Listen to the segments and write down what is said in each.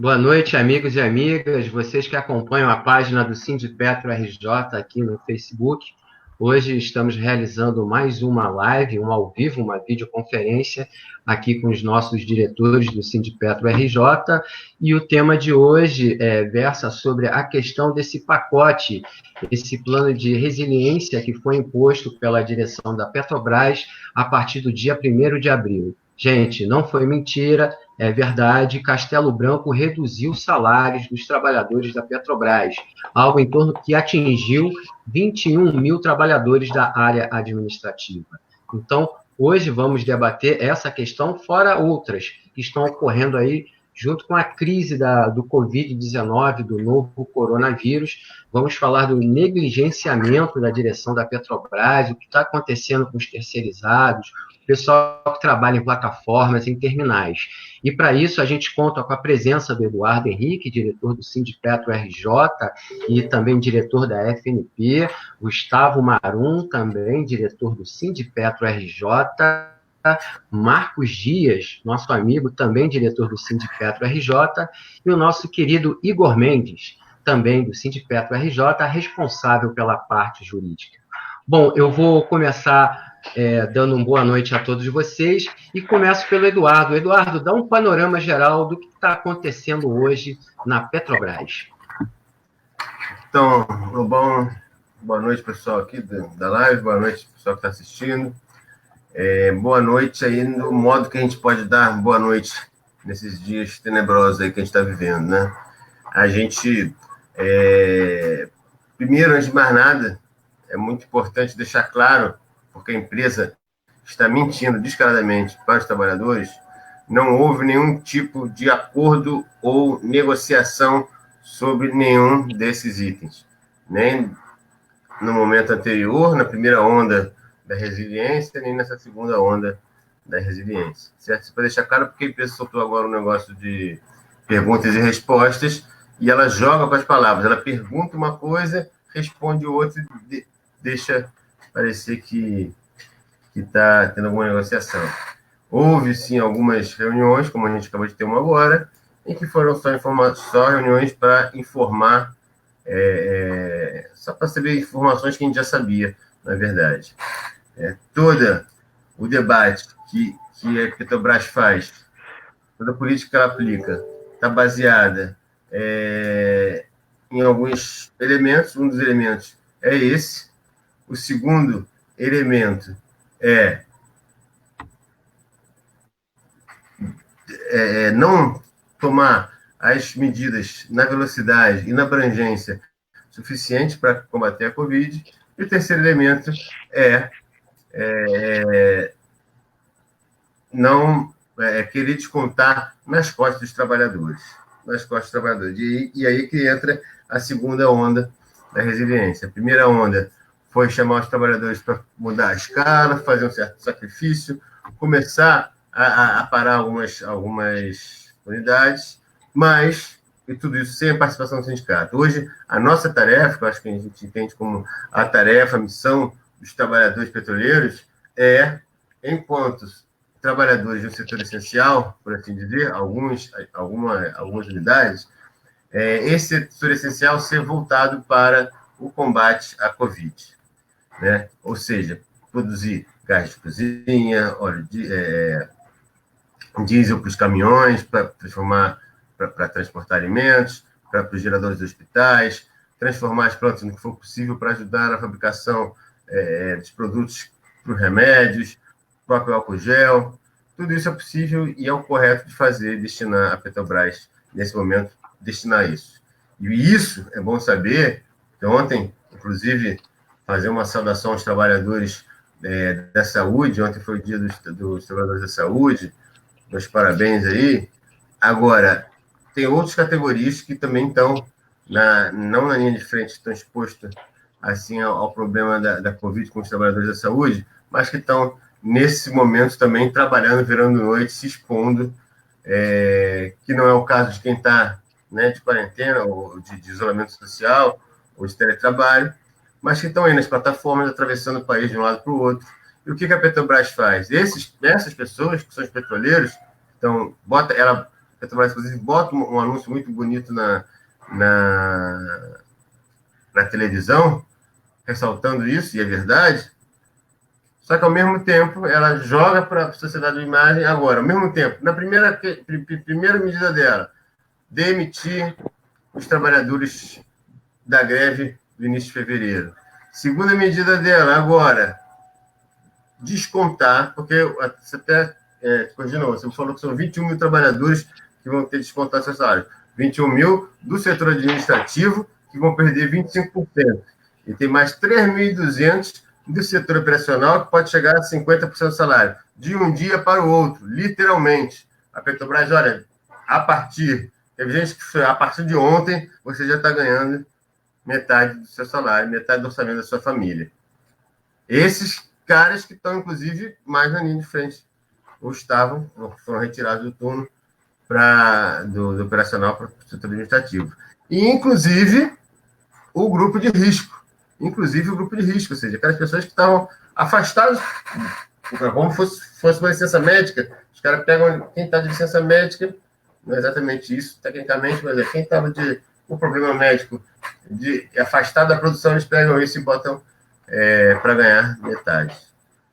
Boa noite, amigos e amigas, vocês que acompanham a página do Sindipetro RJ aqui no Facebook. Hoje estamos realizando mais uma live, um ao vivo, uma videoconferência aqui com os nossos diretores do Sindipetro RJ, e o tema de hoje versa sobre a questão desse pacote, esse plano de resiliência que foi imposto pela direção da Petrobras a partir do dia 1º de abril. Gente, não foi mentira, é verdade, Castelo Branco reduziu os salários dos trabalhadores da Petrobras, algo em torno que atingiu 21 mil trabalhadores da área administrativa. Então, hoje vamos debater essa questão, fora outras que estão ocorrendo aí junto com a crise do Covid-19, do novo coronavírus. Vamos falar do negligenciamento da direção da Petrobras, o que está acontecendo com os terceirizados, pessoal que trabalha em plataformas, em terminais. E para isso a gente conta com a presença do Eduardo Henrique, diretor do Sindipetro RJ e também diretor da FNP, Gustavo Marum, também diretor do Sindipetro RJ, Marcos Dias, nosso amigo, também diretor do Sindipetro RJ, e o nosso querido Igor Mendes, também do Sindipetro RJ, responsável pela parte jurídica. Bom, eu vou começar dando uma boa noite a todos vocês, e começo pelo Eduardo. Eduardo, dá um panorama geral do que está acontecendo hoje na Petrobras. Então, boa noite, pessoal aqui da live, boa noite, pessoal que está assistindo. Boa noite aí no modo que a gente pode dar boa noite nesses dias tenebrosos aí que a gente está vivendo, né? A gente, primeiro, antes de mais nada, é muito importante deixar claro, porque a empresa está mentindo descaradamente para os trabalhadores, não houve nenhum tipo de acordo ou negociação sobre nenhum desses itens. Nem no momento anterior, na primeira onda da resiliência, nem nessa segunda onda da resiliência. Certo? Para deixar claro, porque a empresa soltou agora um negócio de perguntas e respostas, e ela joga com as palavras. Ela pergunta uma coisa, responde outra e deixa parecer que está tendo alguma negociação. Houve, sim, algumas reuniões, como a gente acabou de ter uma agora, em que foram só reuniões para informar, só para saber informações que a gente já sabia, na verdade. Todo o debate que a Petrobras faz, toda a política que ela aplica, está baseada em alguns elementos. Um dos elementos é esse. O segundo elemento é não tomar as medidas na velocidade e na abrangência suficiente para combater a Covid. E o terceiro elemento não querer descontar nas costas dos trabalhadores. E aí que entra a segunda onda da resiliência. A primeira onda foi chamar os trabalhadores para mudar a escala, fazer um certo sacrifício, começar a parar algumas unidades, mas, e tudo isso sem a participação do sindicato. Hoje, a nossa tarefa, que eu acho que a gente entende como a tarefa, a missão dos trabalhadores petroleiros, enquanto trabalhadores do setor essencial, por assim dizer, algumas unidades, esse setor essencial ser voltado para o combate à Covid, né? Ou seja, produzir gás de cozinha, óleo diesel para os caminhões, para transportar alimentos, para os geradores dos hospitais, transformar as plantas no que for possível para ajudar na fabricação dos produtos para os remédios, próprio álcool gel. Tudo isso é possível e é o correto de fazer, destinar a Petrobras, nesse momento, destinar isso. E isso é bom saber, que ontem, inclusive, fazer uma saudação aos trabalhadores da saúde. Ontem foi o dia dos trabalhadores da saúde, meus parabéns aí. Agora, tem outras categorias que também estão não na linha de frente, estão expostas assim, ao problema da Covid com os trabalhadores da saúde, mas que estão, nesse momento, também trabalhando, virando noite, se expondo, que não é o caso de quem está, né, de quarentena, ou de isolamento social, ou de teletrabalho, mas que estão aí nas plataformas, atravessando o país de um lado para o outro. E o que a Petrobras faz? Essas pessoas, que são os petroleiros, então, ela Petrobras, inclusive, bota um anúncio muito bonito na televisão, ressaltando isso, e é verdade. Só que, ao mesmo tempo, ela joga para a sociedade de imagem agora. Ao mesmo tempo, na primeira medida dela, demitir os trabalhadores da greve do início de fevereiro. Segunda medida dela, agora, descontar, porque você até corrigiu, você falou que são 21 mil trabalhadores que vão ter descontado seu salário. 21 mil do setor administrativo, que vão perder 25%. E tem mais 3.200 do setor operacional, que pode chegar a 50% do salário, de um dia para o outro, literalmente. A Petrobras, olha, a partir de ontem, você já está ganhando metade do seu salário, metade do orçamento da sua família. Esses caras que estão, inclusive, mais na linha de frente, ou foram retirados do turno do operacional para o setor administrativo. E, inclusive, o grupo de risco. Ou seja, aquelas pessoas que estavam afastadas, como fosse uma licença médica, os caras pegam quem está de licença médica, não é exatamente isso, tecnicamente, mas quem estava com problema médico, afastado da produção, eles pegam isso e botam para ganhar metade.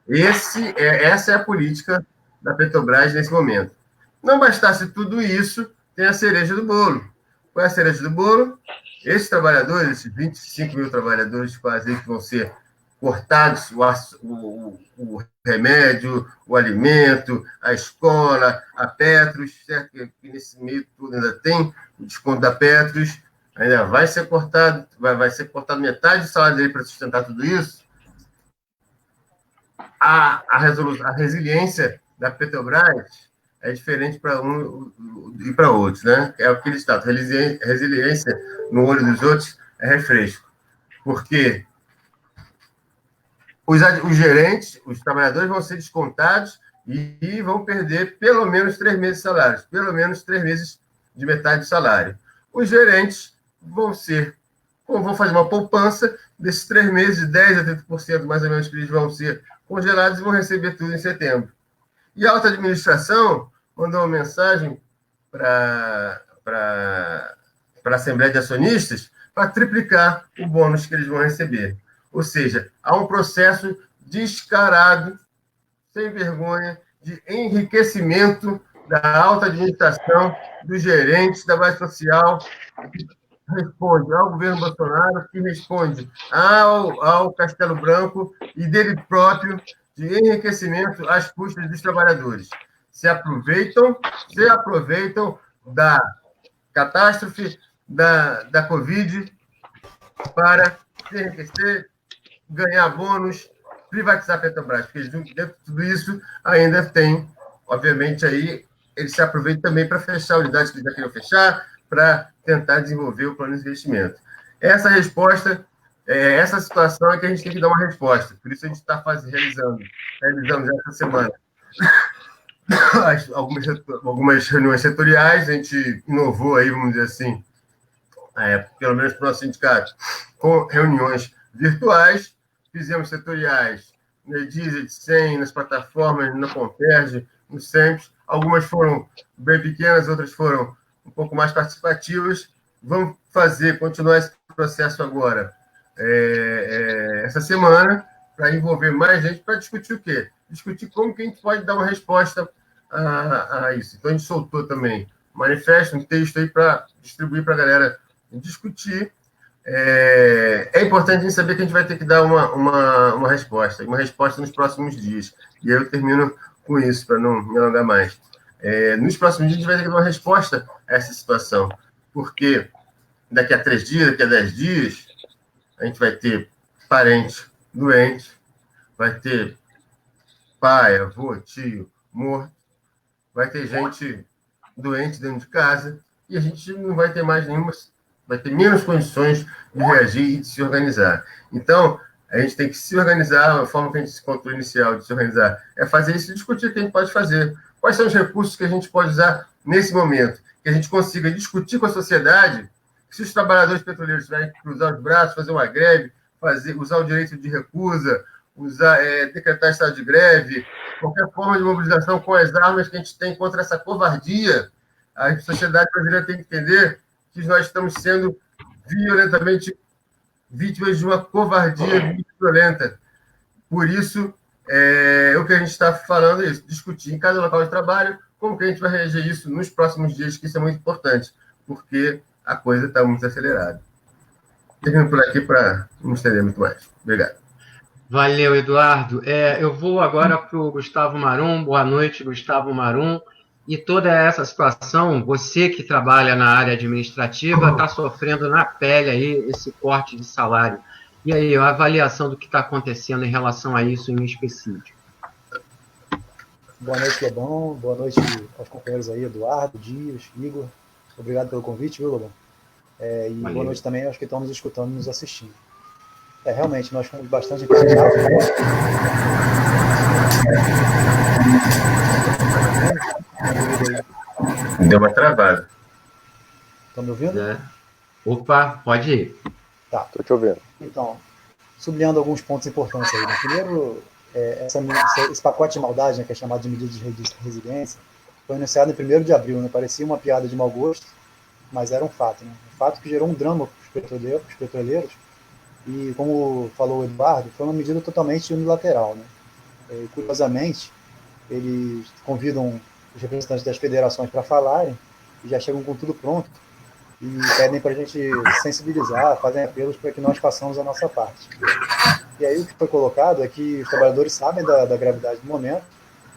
Essa é a política da Petrobras nesse momento. Não bastasse tudo isso, tem a cereja do bolo. Qual é a cereja do bolo? Esses trabalhadores, esses 25 mil trabalhadores quase que vão ser cortados, o remédio, o alimento, a escola, a Petros, certo? Que nesse meio tudo ainda tem o desconto da Petros, ainda vai ser cortado, vai ser cortado metade do salário dele para sustentar tudo isso. A resiliência da Petrobras é diferente para um e para outros, né? É aquele status. Resiliência no olho dos outros é refresco. Porque os gerentes, os trabalhadores vão ser descontados e vão perder pelo menos 3 meses de salário, pelo menos 3 meses de metade do salário. Os gerentes vão fazer uma poupança desses 3 meses, de 10% a 30% mais ou menos, que eles vão ser congelados e vão receber tudo em setembro. E a alta administração mandou uma mensagem para a Assembleia de Acionistas para triplicar o bônus que eles vão receber. Ou seja, há um processo descarado, sem vergonha, de enriquecimento da alta administração, dos gerentes, da base social, que responde ao governo Bolsonaro, que responde ao Castelo Branco e dele próprio, de enriquecimento às custas dos trabalhadores. Se aproveitam da catástrofe da Covid para se enriquecer, ganhar bônus, privatizar a Petrobras, porque dentro de tudo isso ainda tem, obviamente, aí eles se aproveitam também para fechar unidades que eles já queriam fechar, para tentar desenvolver o plano de investimento. Essa resposta, essa situação é que a gente tem que dar uma resposta, por isso a gente está realizando essa semana algumas reuniões setoriais, a gente inovou aí, vamos dizer assim, pelo menos para o nosso sindicato, com reuniões virtuais, fizemos setoriais no Edizet, 100, nas plataformas, na Comperge, no SEMPS, algumas foram bem pequenas, outras foram um pouco mais participativas. Vamos continuar esse processo agora, essa semana, para envolver mais gente, para discutir o quê? Discutir como que a gente pode dar uma resposta a isso. Então, a gente soltou também um manifesto, um texto aí para distribuir para a galera discutir. É importante a gente saber que a gente vai ter que dar uma resposta nos próximos dias. E aí eu termino com isso, para não me alongar mais. Nos próximos dias, a gente vai ter que dar uma resposta a essa situação, porque daqui a 3 dias, daqui a 10 dias, a gente vai ter parente doente, vai ter pai, avô, tio morto, vai ter gente doente dentro de casa, e a gente não vai ter mais vai ter menos condições de reagir e de se organizar. Então, a gente tem que se organizar, a forma que a gente se encontrou inicial de se organizar é fazer isso e discutir o que a gente pode fazer. Quais são os recursos que a gente pode usar nesse momento? Que a gente consiga discutir com a sociedade, se os trabalhadores petroleiros tiverem que cruzar os braços, fazer uma greve, usar o direito de recusa, decretar estado de greve, qualquer forma de mobilização com as armas que a gente tem contra essa covardia, A sociedade brasileira tem que entender que nós estamos sendo violentamente vítimas de uma covardia muito violenta. Por isso, o que a gente está falando é isso, discutir em cada local de trabalho como que a gente vai reagir a isso nos próximos dias, que isso é muito importante, porque a coisa está muito acelerada. Termino por aqui para não estender muito mais. Obrigado. Valeu, Eduardo. Eu vou agora para o Gustavo Marum. Boa noite, Gustavo Marum. E toda essa situação, você que trabalha na área administrativa está sofrendo na pele aí esse corte de salário. E aí, a avaliação do que está acontecendo em relação a isso em específico? Boa noite, Lobão. Boa noite aos companheiros aí, Eduardo, Dias, Igor. Obrigado pelo convite, viu, Lobão? E valeu. Boa noite também aos que estão nos escutando e nos assistindo. Realmente, nós fomos bastante impactados. Deu uma travada. Estão me ouvindo? Opa, pode ir. Tá. Estou te ouvindo. Então, sublinhando alguns pontos importantes aí. Primeiro, esse pacote de maldade, né, que é chamado de medida de resiliência, foi anunciado em 1º de abril. Né? Parecia uma piada de mau gosto, mas era um fato. Né? Um fato que gerou um drama para os petroleiros. E, como falou o Eduardo, foi uma medida totalmente unilateral. Né? E, curiosamente, eles convidam os representantes das federações para falarem e já chegam com tudo pronto e pedem para a gente sensibilizar, fazem apelos para que nós façamos a nossa parte. E aí o que foi colocado é que os trabalhadores sabem da gravidade do momento,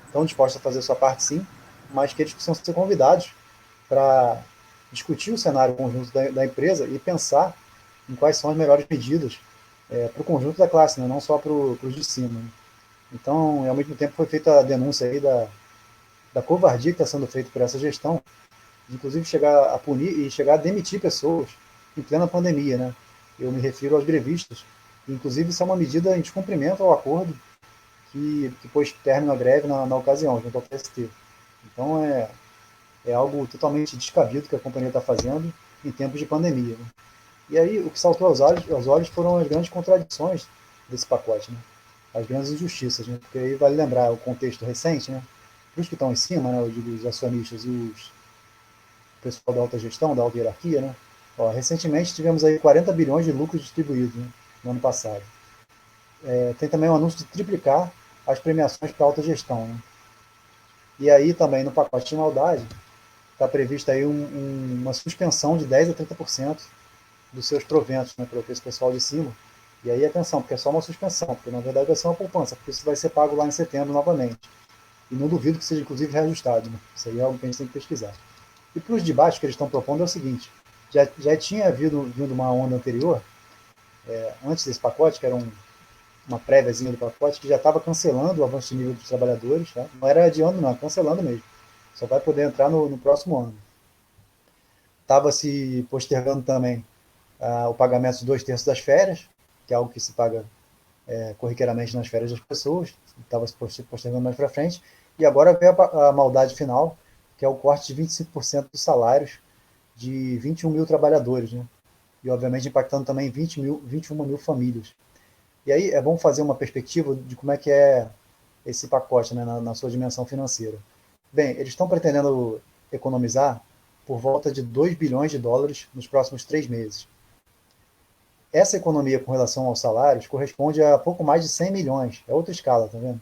estão dispostos a fazer a sua parte sim, mas que eles precisam ser convidados para discutir o cenário conjunto da empresa e pensar em quais são as melhores medidas para o conjunto da classe, né? Não só para os de cima. Né? Então, ao mesmo tempo, foi feita a denúncia aí da covardia que está sendo feita por essa gestão, de, inclusive chegar a punir e chegar a demitir pessoas em plena pandemia. Né? Eu me refiro aos grevistas. Inclusive, isso é uma medida em descumprimento ao acordo que pôs término à greve na ocasião, junto ao PST. Então, é algo totalmente descabido que a companhia está fazendo em tempos de pandemia. Né? E aí, o que saltou aos olhos foram as grandes contradições desse pacote, né? As grandes injustiças, né? Porque aí vale lembrar o contexto recente, né? Para os que estão em cima, né? Eu digo os acionistas e o pessoal da alta gestão, da alta hierarquia, né? Recentemente tivemos aí 40 bilhões de lucros distribuídos, né? No ano passado. Tem também o anúncio de triplicar as premiações para a alta gestão, né? E aí também no pacote de maldade está prevista aí uma suspensão de 10% a 30% dos seus proventos, né, para esse pessoal de cima. E aí atenção, porque é só uma suspensão, porque na verdade vai ser uma poupança, porque isso vai ser pago lá em setembro novamente. E não duvido que seja inclusive reajustado. Né? Isso aí é algo que a gente tem que pesquisar. E para os debates que eles estão propondo é o seguinte, já tinha vindo uma onda anterior, antes desse pacote, que era uma préviazinha do pacote, que já estava cancelando o avanço de nível dos trabalhadores, tá? Não era adiando não, cancelando mesmo. Só vai poder entrar no próximo ano. Estava se postergando também o pagamento de 2/3 das férias, que é algo que se paga corriqueiramente nas férias das pessoas, estava se postergando mais para frente, e agora veio a maldade final, que é o corte de 25% dos salários de 21 mil trabalhadores, né? E obviamente impactando também 21 mil famílias. E aí é bom fazer uma perspectiva de como é que é esse pacote, né, na sua dimensão financeira. Bem, eles estão pretendendo economizar por volta de 2 bilhões de dólares nos próximos 3 meses. Essa economia com relação aos salários corresponde a pouco mais de 100 milhões. É outra escala, tá vendo?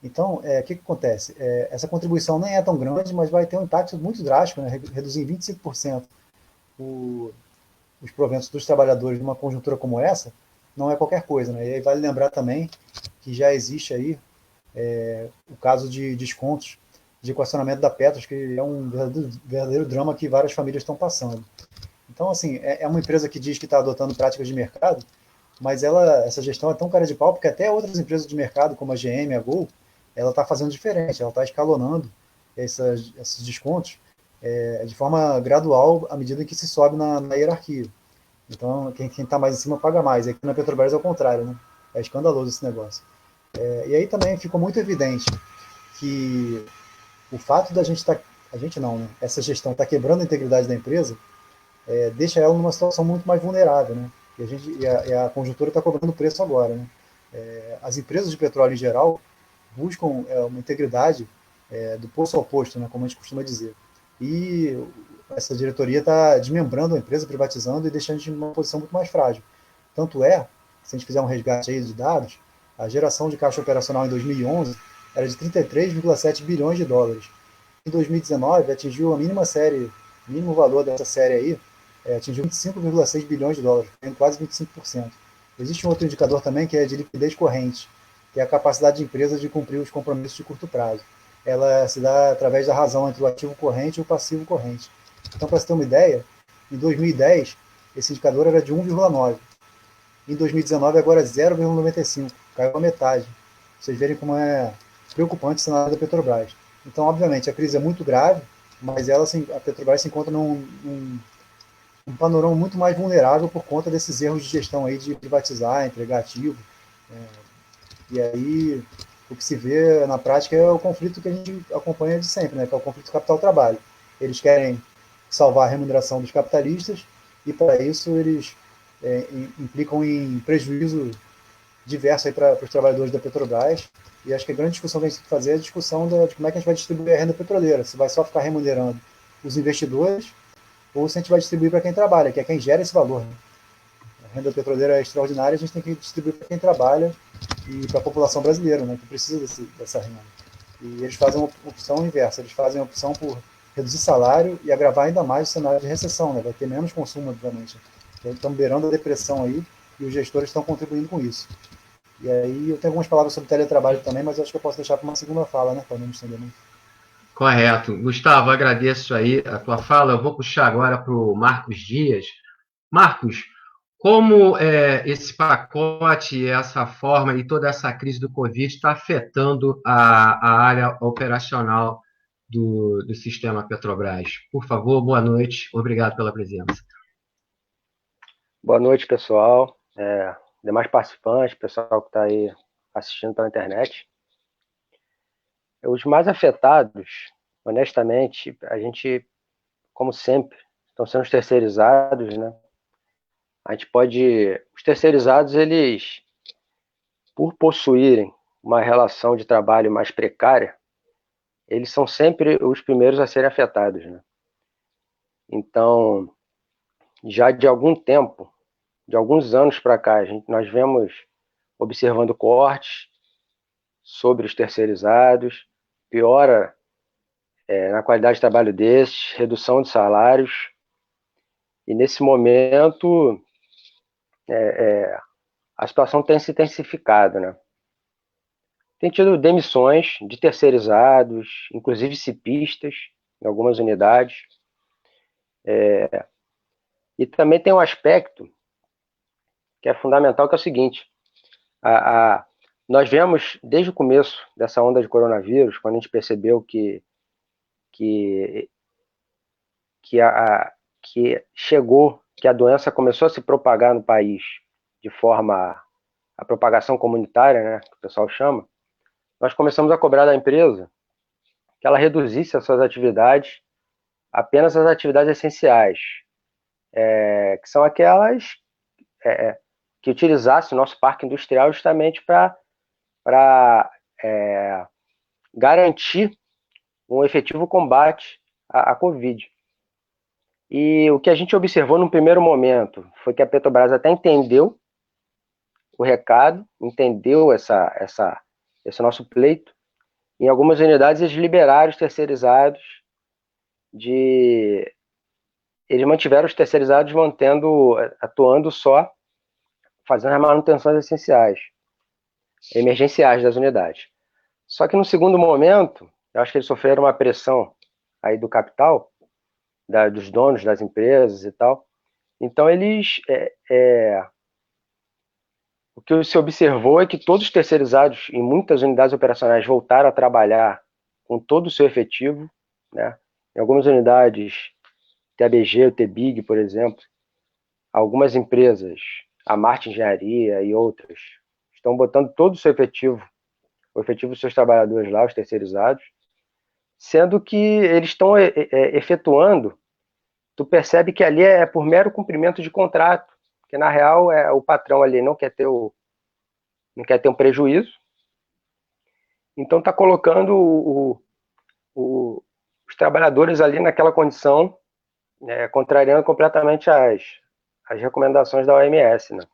Então, o que acontece? Essa contribuição nem é tão grande, mas vai ter um impacto muito drástico, né? Reduzir em 25% os proventos dos trabalhadores numa conjuntura como essa, não é qualquer coisa. Né? E aí vale lembrar também que já existe aí o caso de descontos de equacionamento da Petros, que é um verdadeiro drama que várias famílias estão passando. Então, assim, é uma empresa que diz que está adotando práticas de mercado, mas essa gestão é tão cara de pau, porque até outras empresas de mercado, como a GM, a Gol, ela está fazendo diferente, ela está escalonando esses descontos de forma gradual, à medida que se sobe na hierarquia. Então, quem está mais em cima paga mais. E aqui na Petrobras é o contrário, né? É escandaloso esse negócio. E aí também ficou muito evidente que o fato da gente estar... A gente não, né? Essa gestão está quebrando a integridade da empresa, deixa ela numa situação muito mais vulnerável, né? E a conjuntura está cobrando preço agora, né? As empresas de petróleo em geral buscam uma integridade do poço ao posto, né? Como a gente costuma dizer. e essa diretoria está desmembrando a empresa, privatizando e deixando a gente em uma posição muito mais frágil. Tanto é, se a gente fizer um resgate aí de dados, a geração de caixa operacional em 2011 era de 33,7 bilhões de dólares. Em 2019, atingiu a mínima série, mínimo valor dessa série aí, atingiu 25,6 bilhões de dólares, quase 25%. Existe um outro indicador também que é de liquidez corrente, que é a capacidade de empresa de cumprir os compromissos de curto prazo. Ela se dá através da razão entre o ativo corrente e o passivo corrente. Então, para você ter uma ideia, em 2010, esse indicador era de 1,9. Em 2019, agora é 0,95. Caiu a metade. Vocês verem como é preocupante o cenário da Petrobras. Então, obviamente, a crise é muito grave, mas a Petrobras se encontra num panorama muito mais vulnerável por conta desses erros de gestão aí de privatizar, entregar ativo. E aí, o que se vê na prática é o conflito que a gente acompanha de sempre, né? Que é o conflito capital-trabalho. Eles querem salvar a remuneração dos capitalistas e, para isso, eles implicam em prejuízo diverso para os trabalhadores da Petrobras. E acho que a grande discussão que a gente tem que fazer é a discussão de como é que a gente vai distribuir a renda petroleira. Se vai só ficar remunerando os investidores ou se a gente vai distribuir para quem trabalha, que é quem gera esse valor. Né? A renda petroleira é extraordinária, a gente tem que distribuir para quem trabalha e para a população brasileira, né, que precisa dessa renda. E eles fazem uma opção inversa, eles fazem a opção por reduzir salário e agravar ainda mais o cenário de recessão, né? Vai ter menos consumo, obviamente. Então, estamos beirando a depressão aí e os gestores estão contribuindo com isso. E aí eu tenho algumas palavras sobre teletrabalho também, mas eu acho que eu posso deixar para uma segunda fala, né, para não me estender muito. Correto. Gustavo, agradeço aí a tua fala. Eu vou puxar agora para o Marcos Dias. Marcos, como esse pacote, essa forma e toda essa crise do Covid está afetando a área operacional do sistema Petrobras? Por favor, boa noite. Obrigado pela presença. Boa noite, pessoal. Demais participantes, pessoal que está aí assistindo pela internet. Os mais afetados, honestamente, a gente, como sempre, estão sendo os terceirizados, né? A gente pode... Os terceirizados, eles, por possuírem uma relação de trabalho mais precária, eles são sempre os primeiros a serem afetados, né? Então, já de algum tempo, de alguns anos para cá, nós vemos observando cortes sobre os terceirizados, piora na qualidade de trabalho desses, redução de salários, e nesse momento a situação tem se intensificado, né? Tem tido demissões de terceirizados, inclusive cipistas, em algumas unidades, e também tem um aspecto que é fundamental, que é o seguinte: nós vemos desde o começo dessa onda de coronavírus, quando a gente percebeu que chegou, que a doença começou a se propagar no país de forma a propagação comunitária, né, que o pessoal chama, nós começamos a cobrar da empresa que ela reduzisse as suas atividades apenas às atividades essenciais, que são aquelas que utilizasse o nosso parque industrial justamente para garantir um efetivo combate à Covid. E o que a gente observou num primeiro momento foi que a Petrobras até entendeu o recado, entendeu esse nosso pleito. Em algumas unidades, eles liberaram os terceirizados, eles mantiveram os terceirizados atuando só, fazendo as manutenções essenciais, emergenciais das unidades. Só que no segundo momento, eu acho que eles sofreram uma pressão aí do capital, dos donos das empresas e tal. Então, o que se observou é que todos os terceirizados em muitas unidades operacionais voltaram a trabalhar com todo o seu efetivo, né? Em algumas unidades, TABG, o TBIG, por exemplo, algumas empresas, a Marte Engenharia e outras, estão botando todo o seu efetivo, o efetivo dos seus trabalhadores lá, os terceirizados, sendo que eles estão efetuando, tu percebe que ali é por mero cumprimento de contrato, que na real o patrão ali não quer ter um prejuízo, então está colocando os os trabalhadores ali naquela condição, contrariando completamente as recomendações da OMS, né?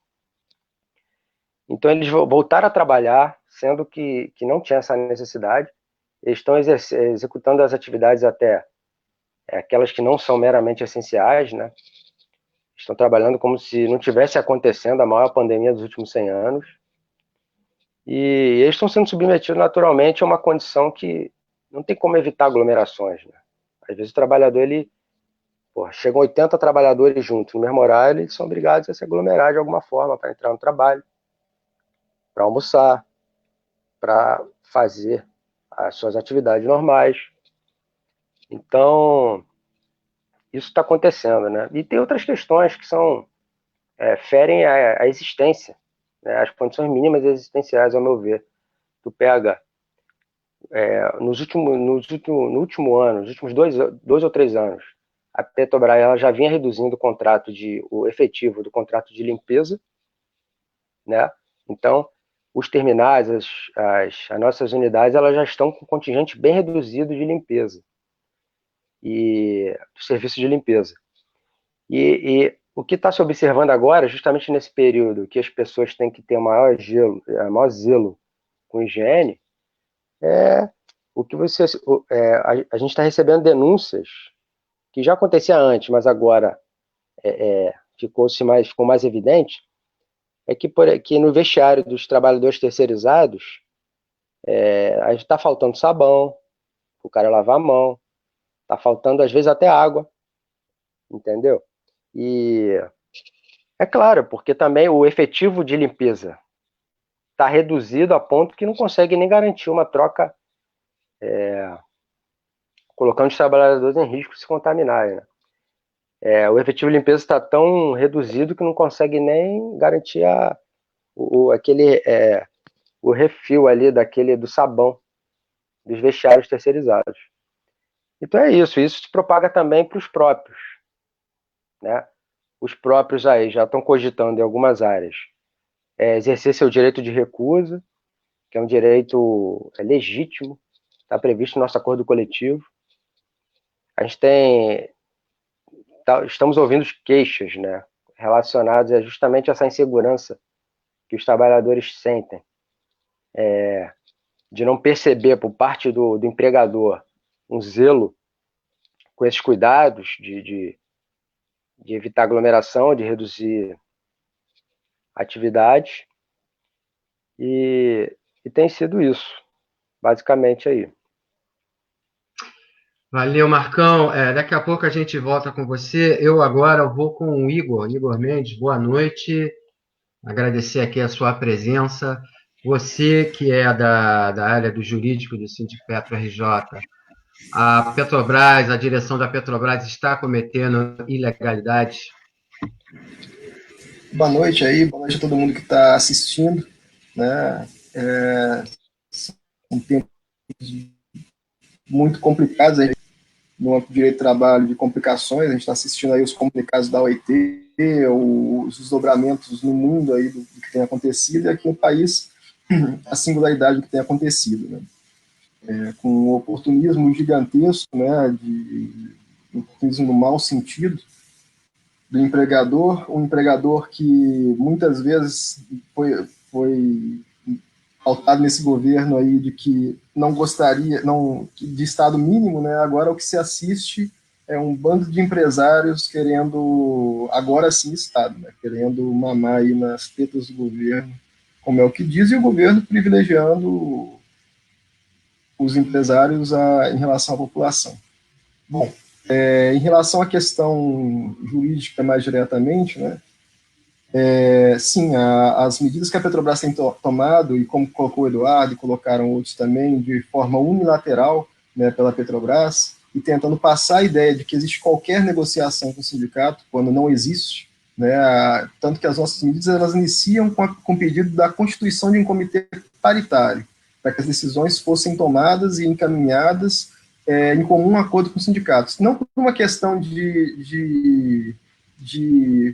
Então, eles voltaram a trabalhar, sendo que não tinha essa necessidade. Eles estão executando as atividades até aquelas que não são meramente essenciais, né? Estão trabalhando como se não tivesse acontecendo a maior pandemia dos últimos 100 anos. E eles estão sendo submetidos naturalmente a uma condição que não tem como evitar aglomerações, né? Às vezes o trabalhador, chegam 80 trabalhadores juntos no mesmo horário, eles são obrigados a se aglomerar de alguma forma para entrar no trabalho, para almoçar, para fazer as suas atividades normais. Então, isso está acontecendo, né? E tem outras questões que ferem a existência, né? As condições mínimas existenciais, ao meu ver. Tu pega, no último ano, nos últimos 2 ou 3 anos, a Petrobras ela já vinha reduzindo o efetivo do contrato de limpeza, né? Então, os terminais, as nossas unidades, elas já estão com contingente bem reduzido de limpeza e do serviço de limpeza. E o que está se observando agora, justamente nesse período que as pessoas têm que ter maior zelo com higiene, a gente está recebendo denúncias que já acontecia antes, mas agora ficou mais evidente, que no vestiário dos trabalhadores terceirizados, a gente está faltando sabão, o cara lavar a mão, está faltando às vezes até água, entendeu? E é claro, porque também o efetivo de limpeza está reduzido a ponto que não consegue nem garantir uma troca, colocando os trabalhadores em risco de se contaminarem, né? O efetivo de limpeza está tão reduzido que não consegue nem garantir o refil ali do sabão dos vestiários terceirizados. Então é isso se propaga também para os próprios, né? Os próprios aí já estão cogitando em algumas áreas exercer seu direito de recusa, que é um direito legítimo, está previsto no nosso acordo coletivo. A gente estamos ouvindo queixas, né, relacionadas justamente a essa insegurança que os trabalhadores sentem, de não perceber por parte do empregador um zelo com esses cuidados de evitar aglomeração, de reduzir atividades, e tem sido isso, basicamente aí. Valeu, Marcão. Daqui a pouco a gente volta com você. Eu agora vou com o Igor Mendes. Boa noite. Agradecer aqui a sua presença. Você que é da área do jurídico do Sindipetro RJ, a Petrobras, a direção da Petrobras está cometendo ilegalidades? Boa noite aí, boa noite a todo mundo que está assistindo, né? São tempos muito complicados aí no âmbito do direito do trabalho, de complicações. A gente está assistindo aí os comunicados da OIT, os desdobramentos no mundo aí do que tem acontecido, e aqui no país a singularidade do que tem acontecido, né? Com um oportunismo gigantesco, né, um oportunismo no mau sentido do empregador, um empregador que muitas vezes foi pautado nesse governo aí de que não gostaria, de Estado mínimo, né? Agora o que se assiste é um bando de empresários querendo, agora sim, Estado, né? Querendo mamar aí nas tetas do governo, como é o que diz, e o governo privilegiando os empresários em relação à população. Bom, em relação à questão jurídica mais diretamente, né? Sim, as medidas que a Petrobras tem tomado, e como colocou o Eduardo, e colocaram outros também, de forma unilateral, né, pela Petrobras, e tentando passar a ideia de que existe qualquer negociação com o sindicato, quando não existe, né, tanto que as nossas medidas elas iniciam com o pedido da constituição de um comitê paritário, para que as decisões fossem tomadas e encaminhadas em comum acordo com os sindicatos, não por uma questão de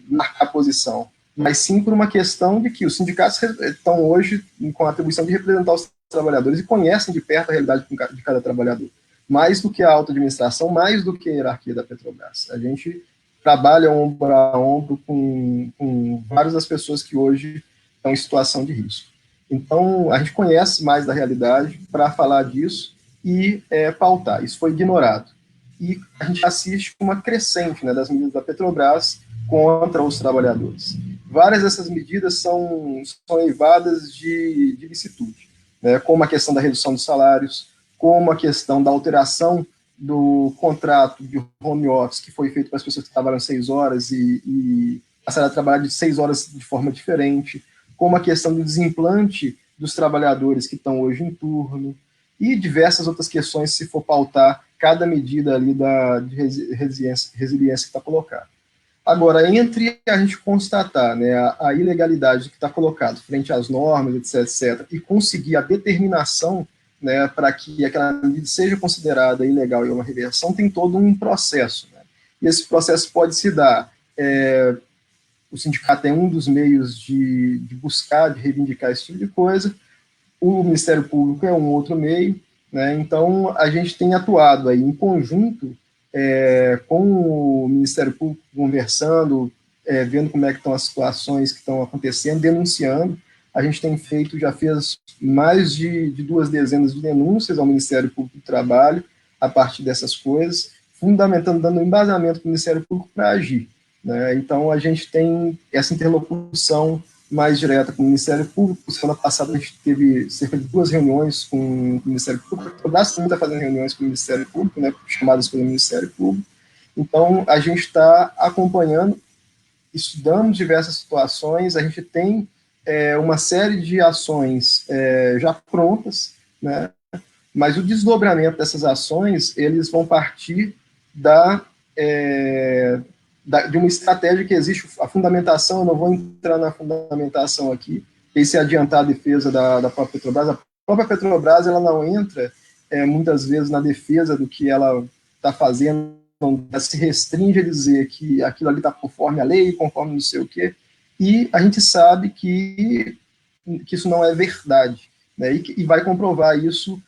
marcar posição, mas sim por uma questão de que os sindicatos estão hoje com a atribuição de representar os trabalhadores e conhecem de perto a realidade de cada trabalhador. mais do que a alta administração, mais do que a hierarquia da Petrobras. A gente trabalha ombro a ombro com várias das pessoas que hoje estão em situação de risco. Então, a gente conhece mais da realidade para falar disso e pautar. Isso foi ignorado. E a gente assiste uma crescente, né, das medidas da Petrobras contra os trabalhadores. Várias dessas medidas são eivadas de licitude, né, como a questão da redução dos salários, como a questão da alteração do contrato de home office, que foi feito para as pessoas que trabalham 6 horas e passaram a trabalhar de 6 horas de forma diferente, como a questão do desimplante dos trabalhadores que estão hoje em turno, e diversas outras questões, se for pautar cada medida ali de resiliência que está colocada. Agora, entre a gente constatar, né, a ilegalidade que está colocado frente às normas, etc., e conseguir a determinação, né, para que aquela medida seja considerada ilegal e uma reversão, tem todo um processo. Né? E esse processo pode se dar... o sindicato é um dos meios de buscar, de reivindicar esse tipo de coisa, o Ministério Público é um outro meio, né? Então a gente tem atuado aí em conjunto com o Ministério Público, conversando, vendo como é que estão as situações que estão acontecendo, denunciando. A gente tem feito, já fez mais de 2 dezenas de denúncias ao Ministério Público do Trabalho a partir dessas coisas, fundamentando, dando embasamento para o Ministério Público para agir. Né? Então, a gente tem essa interlocução mais direta com o Ministério Público. Semana passada, a gente teve cerca de 2 reuniões com o Ministério Público. O Petrobras também está fazendo reuniões com o Ministério Público, né, chamadas pelo Ministério Público. Então, a gente está acompanhando, estudamos diversas situações, a gente tem uma série de ações já prontas, né, mas o desdobramento dessas ações, eles vão partir de uma estratégia que existe, a fundamentação, eu não vou entrar na fundamentação aqui, esse é adiantar a defesa da própria Petrobras. A própria Petrobras, ela não entra, muitas vezes, na defesa do que ela está fazendo, ela se restringe a dizer que aquilo ali está conforme a lei, conforme não sei o quê, e a gente sabe que isso não é verdade, né, e vai comprovar isso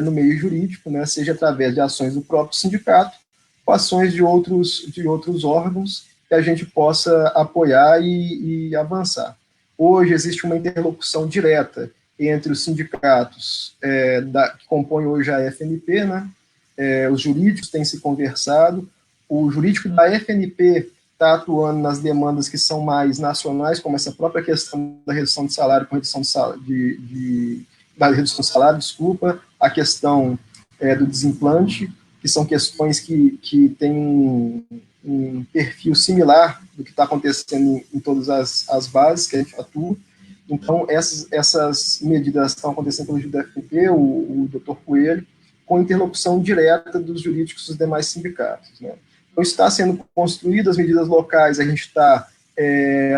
no meio jurídico, né, seja através de ações do próprio sindicato, com ações de outros órgãos que a gente possa apoiar e avançar. Hoje existe uma interlocução direta entre os sindicatos que compõem hoje a FNP, né? Os jurídicos têm se conversado, o jurídico da FNP está atuando nas demandas que são mais nacionais, como essa própria questão da redução de salário, com redução da redução de salário, desculpa, a questão do desimplante, que são questões que têm um perfil similar do que está acontecendo em todas as bases que a gente atua. Então, essas medidas estão acontecendo pelo jurídico da FNP, o Dr. Coelho, com interlocução direta dos jurídicos dos demais sindicatos. Né? Então, está sendo construído, as medidas locais, a gente está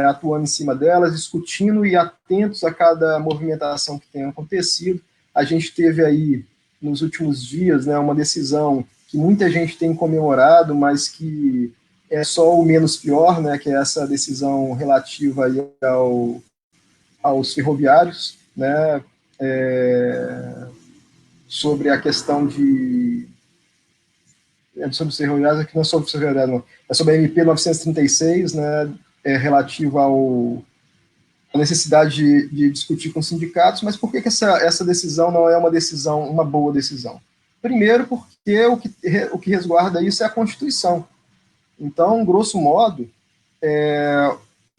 atuando em cima delas, discutindo e atentos a cada movimentação que tenha acontecido. A gente teve aí, nos últimos dias, né, uma decisão que muita gente tem comemorado, mas que é só o menos pior, né, que é essa decisão relativa aí aos ferroviários, né, sobre a questão sobre os ferroviários, aqui não é sobre os ferroviários, não, é sobre a MP 936, né, relativa à necessidade de discutir com os sindicatos, mas por que essa decisão não é uma boa decisão? Primeiro, porque o que resguarda isso é a Constituição. Então, grosso modo,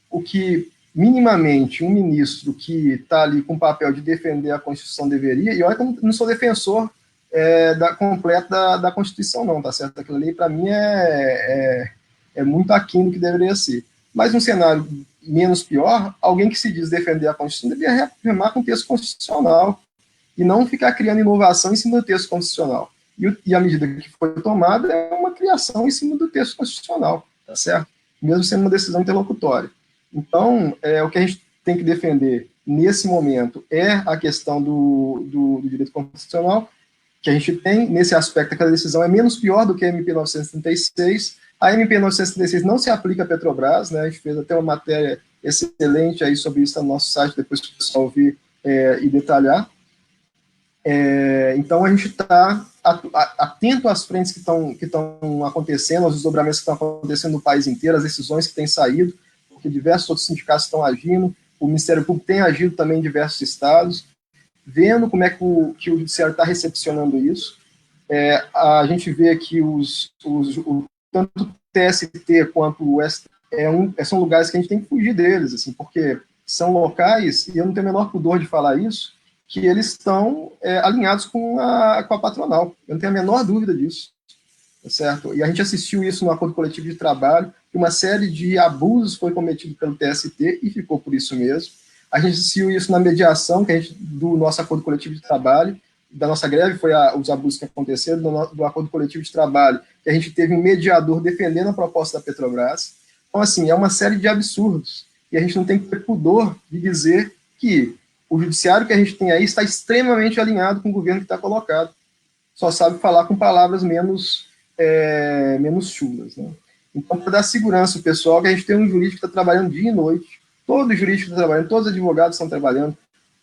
o que minimamente um ministro que está ali com o papel de defender a Constituição deveria, e olha que eu não sou defensor completa da Constituição, não, tá certo? Aquilo ali, para mim, é muito aquém do que deveria ser. Mas, num cenário menos pior, alguém que se diz defender a Constituição deveria reafirmar com o texto constitucional e não ficar criando inovação em cima do texto constitucional. E a medida que foi tomada é uma criação em cima do texto constitucional, tá certo? Mesmo sendo uma decisão interlocutória. Então, o que a gente tem que defender nesse momento é a questão do direito constitucional, que a gente tem nesse aspecto, aquela decisão é menos pior do que a MP 936. A MP 936 não se aplica à Petrobras, né? A gente fez até uma matéria excelente aí sobre isso no nosso site, depois que o pessoal ouvir e detalhar. Então, a gente está atento às frentes que estão acontecendo, aos desdobramentos que estão acontecendo no país inteiro, às decisões que têm saído, porque diversos outros sindicatos estão agindo, o Ministério Público tem agido também em diversos estados, vendo como é que o Judiciário está recepcionando isso. A gente vê que tanto o TST quanto o STF são lugares que a gente tem que fugir deles, assim, porque são locais, e eu não tenho o menor pudor de falar isso, que eles estão alinhados com a patronal. Eu não tenho a menor dúvida disso. Tá certo? E a gente assistiu isso no Acordo Coletivo de Trabalho, que uma série de abusos foi cometido pelo TST e ficou por isso mesmo. A gente assistiu isso na mediação do nosso Acordo Coletivo de Trabalho, da nossa greve, foi os abusos que aconteceram, do Acordo Coletivo de Trabalho, que a gente teve um mediador defendendo a proposta da Petrobras. Então, assim, é uma série de absurdos. E a gente não tem que ter pudor de dizer que o judiciário que a gente tem aí está extremamente alinhado com o governo que está colocado. Só sabe falar com palavras menos chulas, né? Então, para dar segurança ao pessoal, que a gente tem um jurídico que está trabalhando dia e noite, todo jurídico está trabalhando, todos os advogados estão trabalhando,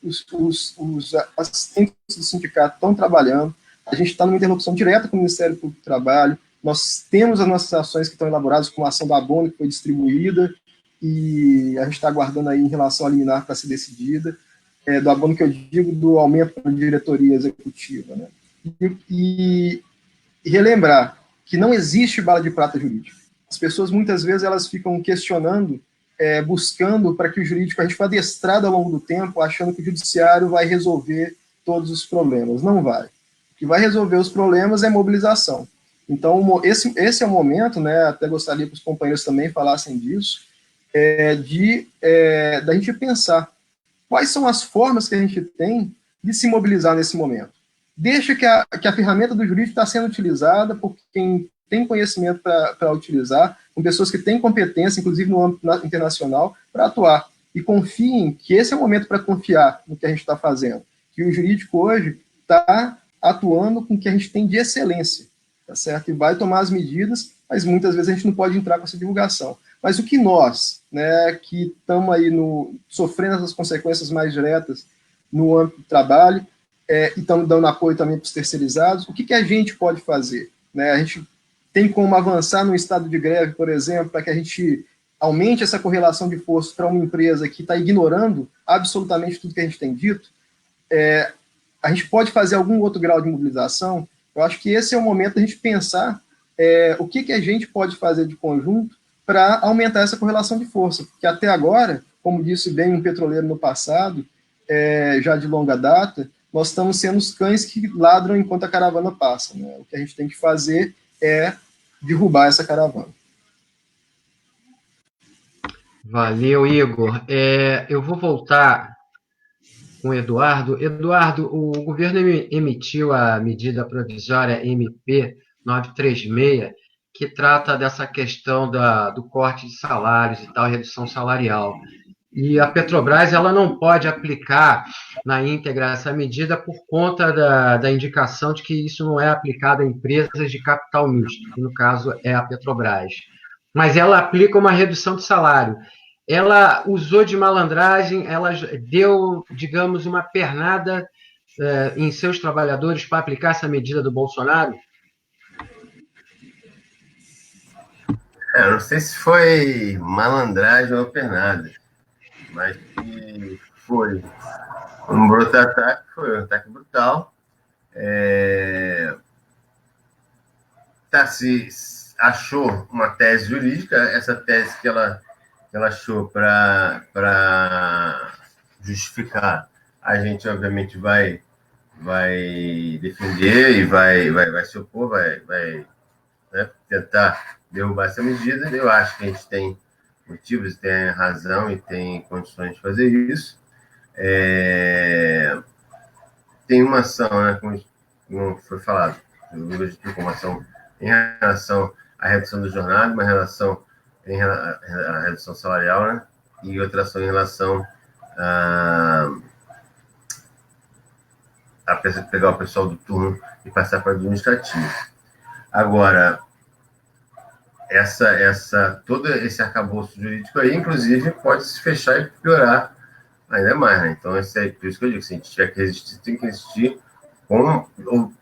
os assistentes do sindicato estão trabalhando, a gente está numa interlocução direta com o Ministério Público do Trabalho, nós temos as nossas ações que estão elaboradas com a ação da Abono, que foi distribuída, e a gente está aguardando aí em relação à liminar para ser decidida, do Abono que eu digo, do aumento da diretoria executiva, né? E relembrar que não existe bala de prata jurídica. As pessoas, muitas vezes, elas ficam questionando, buscando para que o jurídico, a gente foi adestrado ao longo do tempo, achando que o judiciário vai resolver todos os problemas. Não vai. O que vai resolver os problemas é mobilização. Então, esse é o momento, né, até gostaria que os companheiros também falassem disso, da gente pensar quais são as formas que a gente tem de se mobilizar nesse momento. Deixa que a ferramenta do jurídico está sendo utilizada por quem tem conhecimento para utilizar, com pessoas que têm competência, inclusive no âmbito internacional, para atuar. E confiem que esse é o momento para confiar no que a gente está fazendo. Que o jurídico hoje está atuando com o que a gente tem de excelência, tá certo? E vai tomar as medidas, mas muitas vezes a gente não pode entrar com essa divulgação. Mas o que nós, né, que estamos aí sofrendo essas consequências mais diretas no âmbito do trabalho, e estamos dando apoio também para os terceirizados, o que a gente pode fazer? Né? A gente tem como avançar no estado de greve, por exemplo, para que a gente aumente essa correlação de forças para uma empresa que está ignorando absolutamente tudo que a gente tem dito. A gente pode fazer algum outro grau de mobilização. Eu acho que esse é o momento da gente pensar o que a gente pode fazer de conjunto para aumentar essa correlação de força, porque até agora, como disse bem um petroleiro no passado, já de longa data, nós estamos sendo os cães que ladram enquanto a caravana passa, né? O que a gente tem que fazer é derrubar essa caravana. Valeu, Igor. Eu vou voltar com o Eduardo. Eduardo, o governo emitiu a medida provisória MP 936, que trata dessa questão do corte de salários e tal, redução salarial. E a Petrobras ela não pode aplicar na íntegra essa medida por conta da indicação de que isso não é aplicado a empresas de capital misto, que no caso é a Petrobras. Mas ela aplica uma redução de salário. Ela usou de malandragem, ela deu, digamos, uma pernada em seus trabalhadores para aplicar essa medida do Bolsonaro? Não sei se foi malandragem ou pernada, mas que foi um bruto ataque, foi um ataque brutal. Se achou uma tese jurídica, essa tese que ela achou para justificar, a gente obviamente vai defender e vai se opor, vai né, tentar derrubar essa medida. Eu acho que a gente tem motivos, tem razão e tem condições de fazer isso. Tem uma ação, né, como foi falado, uma ação em relação à redução do jornada, uma relação à redução salarial, né, e outra ação em relação a pegar o pessoal do turno e passar para o administrativo. Agora, todo esse arcabouço jurídico aí, inclusive, pode se fechar e piorar ainda mais, né? Então, por isso que eu digo, se a gente tiver que resistir, tem que resistir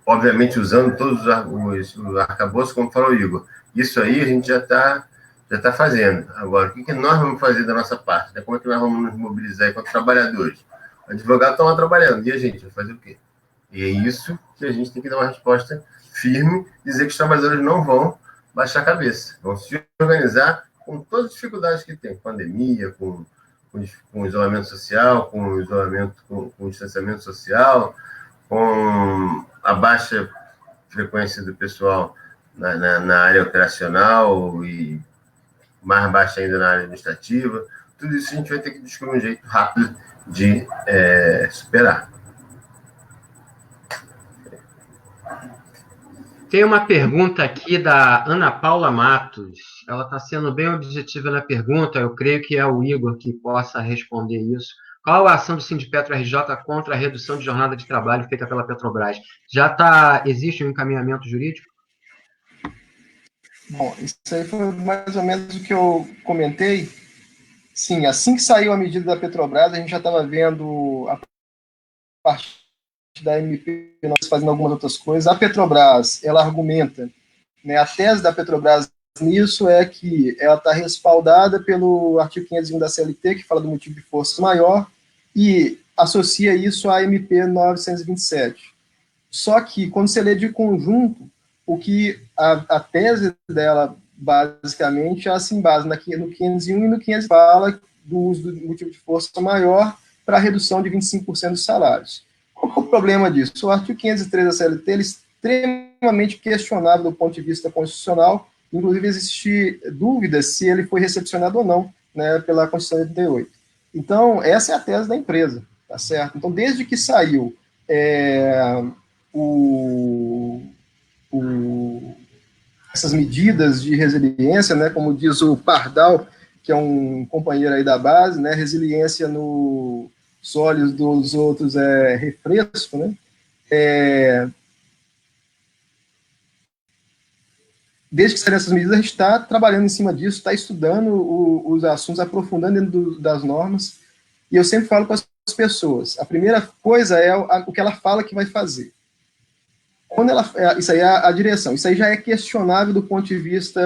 obviamente, usando todos os arcabouços, como falou o Igor. Isso aí a gente já está fazendo. Agora, o que nós vamos fazer da nossa parte? Né? Como é que nós vamos nos mobilizar enquanto trabalhadores? O advogado está lá trabalhando, e a gente vai fazer o quê? E é isso que a gente tem que dar uma resposta firme, dizer que os trabalhadores não vão baixar a cabeça, vão se organizar com todas as dificuldades que tem, pandemia, com isolamento social, com distanciamento social, com a baixa frequência do pessoal na área operacional e mais baixa ainda na área administrativa. Tudo isso a gente vai ter que descobrir um jeito rápido de superar. Tem uma pergunta aqui da Ana Paula Matos. Ela está sendo bem objetiva na pergunta. Eu creio que é o Igor que possa responder isso. Qual a ação do Sindipetro RJ contra a redução de jornada de trabalho feita pela Petrobras? Existe um encaminhamento jurídico? Bom, isso aí foi mais ou menos o que eu comentei. Sim, assim que saiu a medida da Petrobras, a gente já estava vendo a parte da MP, nós fazendo algumas outras coisas. A Petrobras, ela argumenta, né, a tese da Petrobras nisso é que ela está respaldada pelo artigo 501 da CLT, que fala do motivo de força maior, e associa isso à MP 927. Só que, quando você lê de conjunto, o que a tese dela, basicamente, ela se embasa no 501 e no 500 fala do uso do motivo de força maior para a redução de 25% dos salários. Qual é o problema disso? O artigo 503 da CLT ele é extremamente questionável do ponto de vista constitucional, inclusive existe dúvidas se ele foi recepcionado ou não, né, pela Constituição de 88. Então, essa é a tese da empresa, tá certo? Então, desde que saiu essas medidas de resiliência, né, como diz o Pardal, que é um companheiro aí da base, né, resiliência no olhos dos outros é refresco, né? Desde que saíram essas medidas, a gente está trabalhando em cima disso, está estudando os assuntos, aprofundando dentro das normas, e eu sempre falo com as pessoas, a primeira coisa é o que ela fala que vai fazer. Isso aí é a direção, isso aí já é questionável do ponto de vista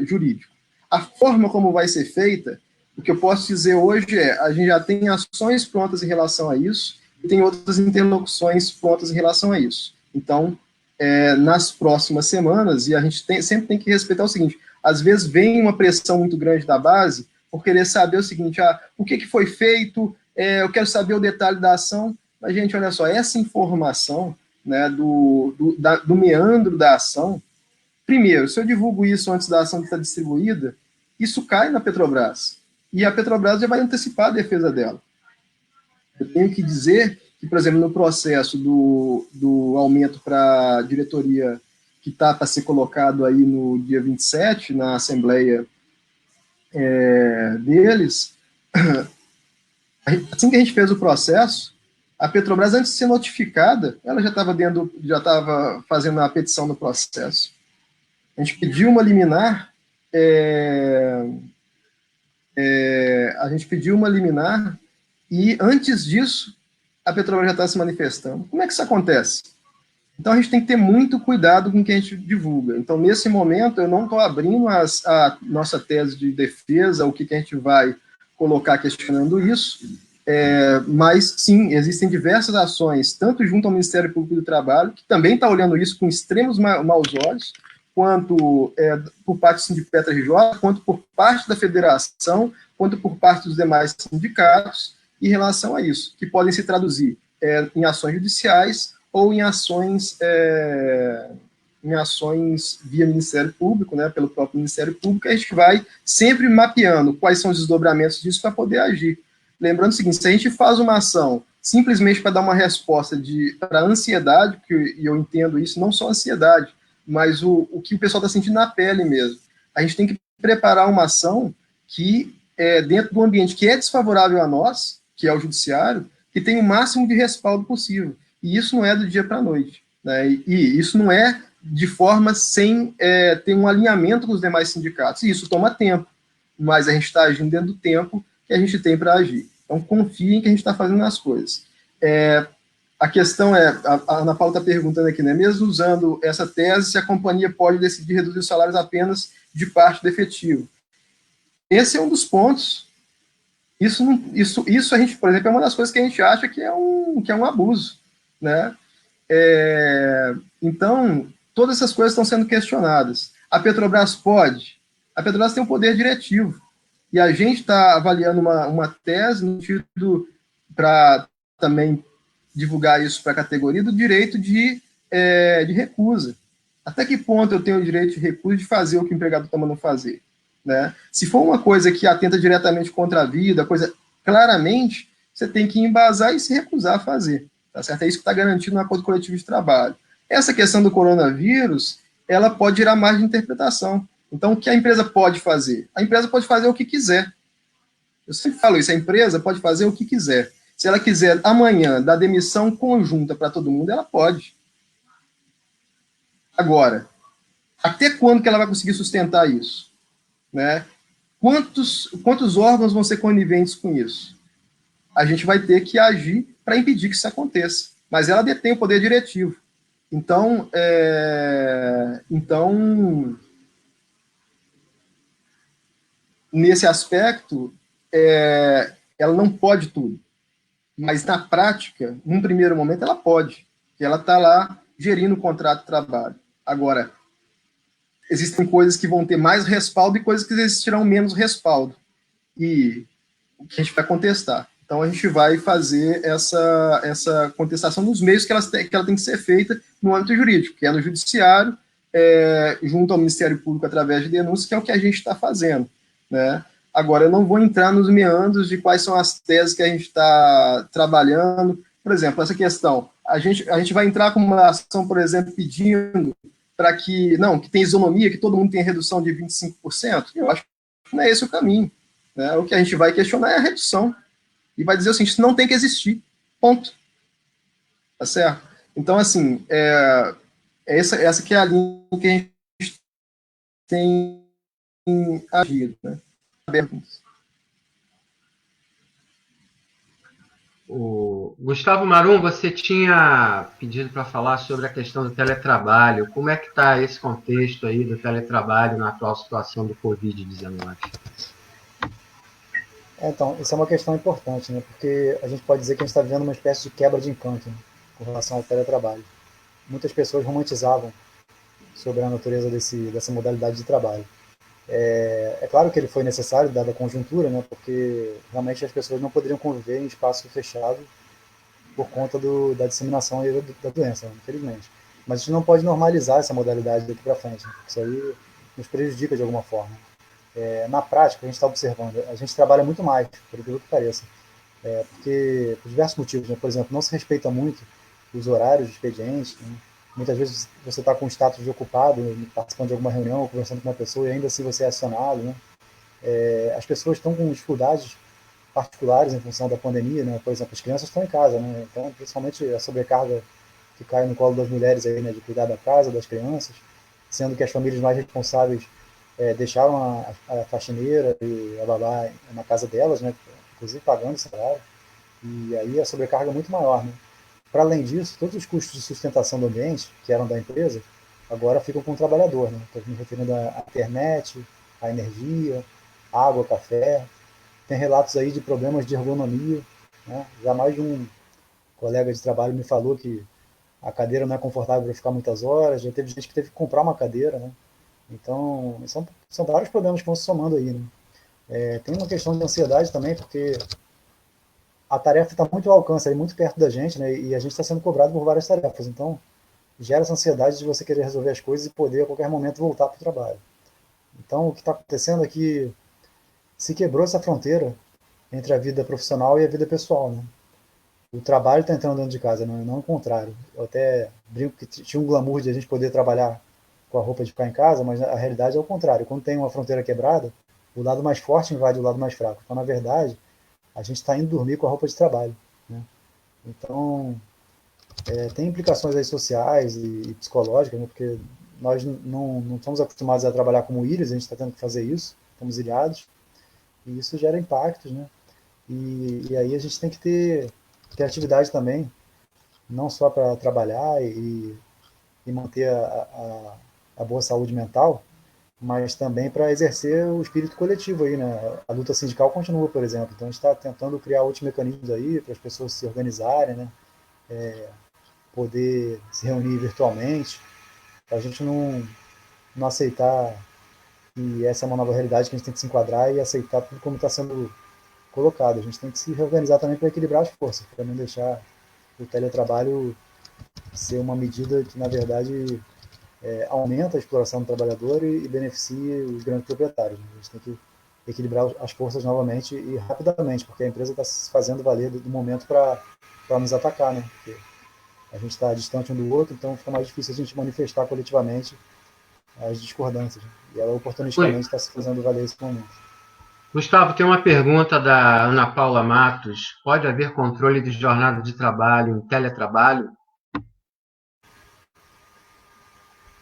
jurídico. A forma como vai ser feita, o que eu posso dizer hoje é, a gente já tem ações prontas em relação a isso, e tem outras interlocuções prontas em relação a isso. Então, nas próximas semanas, e a gente sempre tem que respeitar o seguinte, às vezes vem uma pressão muito grande da base, por querer saber o seguinte, o que foi feito, eu quero saber o detalhe da ação, mas, gente, olha só, essa informação, né, do meandro da ação, primeiro, se eu divulgo isso antes da ação estar distribuída, isso cai na Petrobras, e a Petrobras já vai antecipar a defesa dela. Eu tenho que dizer que, por exemplo, no processo do aumento para a diretoria que está para ser colocado aí no dia 27, na Assembleia deles, assim que a gente fez o processo, a Petrobras, antes de ser notificada, ela já estava fazendo a petição do processo. A gente pediu uma liminar, e antes disso, a Petrobras já está se manifestando. Como é que isso acontece? Então, a gente tem que ter muito cuidado com o que a gente divulga. Então, nesse momento, eu não estou abrindo a nossa tese de defesa, o que a gente vai colocar questionando isso, mas, sim, existem diversas ações, tanto junto ao Ministério Público do Trabalho, que também está olhando isso com extremos maus olhos, quanto por parte do Sindipetro RJ, quanto por parte da federação, quanto por parte dos demais sindicatos, em relação a isso, que podem se traduzir em ações judiciais ou em ações via Ministério Público, né, pelo próprio Ministério Público, a gente vai sempre mapeando quais são os desdobramentos disso para poder agir. Lembrando o seguinte, se a gente faz uma ação simplesmente para dar uma resposta para a ansiedade, e eu entendo isso, não só ansiedade, mas o que o pessoal está sentindo na pele mesmo. A gente tem que preparar uma ação que, dentro do ambiente que é desfavorável a nós, que é o judiciário, que tem o máximo de respaldo possível. E isso não é do dia para a noite. Né? E isso não é de forma sem ter um alinhamento com os demais sindicatos. E isso toma tempo, mas a gente está agindo dentro do tempo que a gente tem para agir. Então, confiem que a gente está fazendo as coisas. a questão é, a Ana Paula está perguntando aqui, né? Mesmo usando essa tese, se a companhia pode decidir reduzir os salários apenas de parte do efetivo. Esse é um dos pontos. Isso a gente, por exemplo, é uma das coisas que a gente acha que é um abuso, né? Então, todas essas coisas estão sendo questionadas. A Petrobras pode? A Petrobras tem um poder diretivo. E a gente está avaliando uma tese no sentido para também divulgar isso para a categoria do direito de recusa. Até que ponto eu tenho o direito de recusa de fazer o que o empregado está mandando fazer? Né? Se for uma coisa que atenta diretamente contra a vida, claramente, você tem que embasar e se recusar a fazer. Tá certo? É isso que está garantido no acordo coletivo de trabalho. Essa questão do coronavírus, ela pode gerar margem de interpretação. Então, o que a empresa pode fazer? A empresa pode fazer o que quiser. Eu sempre falo isso, a empresa pode fazer o que quiser. Se ela quiser amanhã dar demissão conjunta para todo mundo, ela pode. Agora, até quando que ela vai conseguir sustentar isso? Né? Quantos órgãos vão ser coniventes com isso? A gente vai ter que agir para impedir que isso aconteça. Mas ela detém o poder diretivo. Então, nesse aspecto, ela não pode tudo. Mas, na prática, num primeiro momento, ela pode. Porque ela está lá gerindo o contrato de trabalho. Agora, existem coisas que vão ter mais respaldo e coisas que existirão menos respaldo. E o que a gente vai contestar. Então, a gente vai fazer essa contestação nos meios que ela tem que ser feita no âmbito jurídico, que é no judiciário, junto ao Ministério Público através de denúncias, que é o que a gente está fazendo. Né? Agora, eu não vou entrar nos meandros de quais são as teses que a gente está trabalhando. Por exemplo, essa questão, a gente vai entrar com uma ação, por exemplo, pedindo para que tem isonomia, que todo mundo tenha redução de 25%. Eu acho que não é esse o caminho. Né? O que a gente vai questionar é a redução. E vai dizer assim, isso não tem que existir. Ponto. Tá certo? Então, assim, essa que é a linha que a gente tem agido. Né? O Gustavo Marum, você tinha pedido para falar sobre a questão do teletrabalho. Como é que está esse contexto aí do teletrabalho na atual situação do Covid-19? Então, isso é uma questão importante, né? Porque a gente pode dizer que a gente está vivendo uma espécie de quebra de encanto, né? Com relação ao teletrabalho. Muitas pessoas romantizavam sobre a natureza dessa modalidade de trabalho. É claro que ele foi necessário, dada a conjuntura, né? Porque realmente as pessoas não poderiam conviver em espaço fechado por conta da disseminação da doença, infelizmente. Mas a gente não pode normalizar essa modalidade daqui para frente, né? Isso aí nos prejudica de alguma forma. Na prática, a gente está observando, a gente trabalha muito mais, por aquilo que pareça, porque por diversos motivos, né? Por exemplo, não se respeita muito os horários de expediente, né? Muitas vezes você está com o status de ocupado, participando de alguma reunião, conversando com uma pessoa, e ainda assim você é acionado, né? As pessoas estão com dificuldades particulares em função da pandemia, né? Por exemplo, as crianças estão em casa, né? Então, principalmente a sobrecarga que cai no colo das mulheres aí, né? De cuidar da casa, das crianças, sendo que as famílias mais responsáveis deixaram a faxineira e a babá na casa delas, né? Inclusive pagando esse salário, e aí a sobrecarga é muito maior, né? Para além disso, todos os custos de sustentação do ambiente, que eram da empresa, agora ficam com o trabalhador, né? Estou me referindo à internet, à energia, água, café. Tem relatos aí de problemas de ergonomia, né? Já mais de um colega de trabalho me falou que a cadeira não é confortável para ficar muitas horas, já teve gente que teve que comprar uma cadeira, né? Então, são vários problemas que vão se somando aí, né? Tem uma questão de ansiedade também, porque a tarefa está muito ao alcance, aí, muito perto da gente, né? E a gente está sendo cobrado por várias tarefas. Então, gera essa ansiedade de você querer resolver as coisas e poder, a qualquer momento, voltar para o trabalho. Então, o que está acontecendo é que se quebrou essa fronteira entre a vida profissional e a vida pessoal, né? O trabalho está entrando dentro de casa, não o contrário. Eu até brinco que tinha um glamour de a gente poder trabalhar com a roupa de ficar em casa, mas a realidade é o contrário. Quando tem uma fronteira quebrada, o lado mais forte invade o lado mais fraco. Então, na verdade, a gente está indo dormir com a roupa de trabalho, né? Então, tem implicações aí sociais e psicológicas, né? Porque nós não estamos acostumados a trabalhar como ilhas, a gente está tendo que fazer isso, estamos ilhados, e isso gera impactos, né? E aí a gente tem que ter criatividade também não só para trabalhar e manter a boa saúde mental, mas também para exercer o espírito coletivo aí, né? A luta sindical continua, por exemplo. Então a gente está tentando criar outros mecanismos aí para as pessoas se organizarem, né? Poder se reunir virtualmente, para a gente não aceitar que essa é uma nova realidade que a gente tem que se enquadrar e aceitar tudo como está sendo colocado. A gente tem que se reorganizar também para equilibrar as forças, para não deixar o teletrabalho ser uma medida que, na verdade, aumenta a exploração do trabalhador e beneficia os grandes proprietários. A gente tem que equilibrar as forças novamente e rapidamente, porque a empresa está se fazendo valer do momento para nos atacar, né? Porque a gente está distante um do outro, então fica mais difícil a gente manifestar coletivamente as discordâncias. E ela Oi, oportunisticamente está se fazendo valer esse momento. Gustavo, tem uma pergunta da Ana Paula Matos. Pode haver controle de jornada de trabalho em teletrabalho?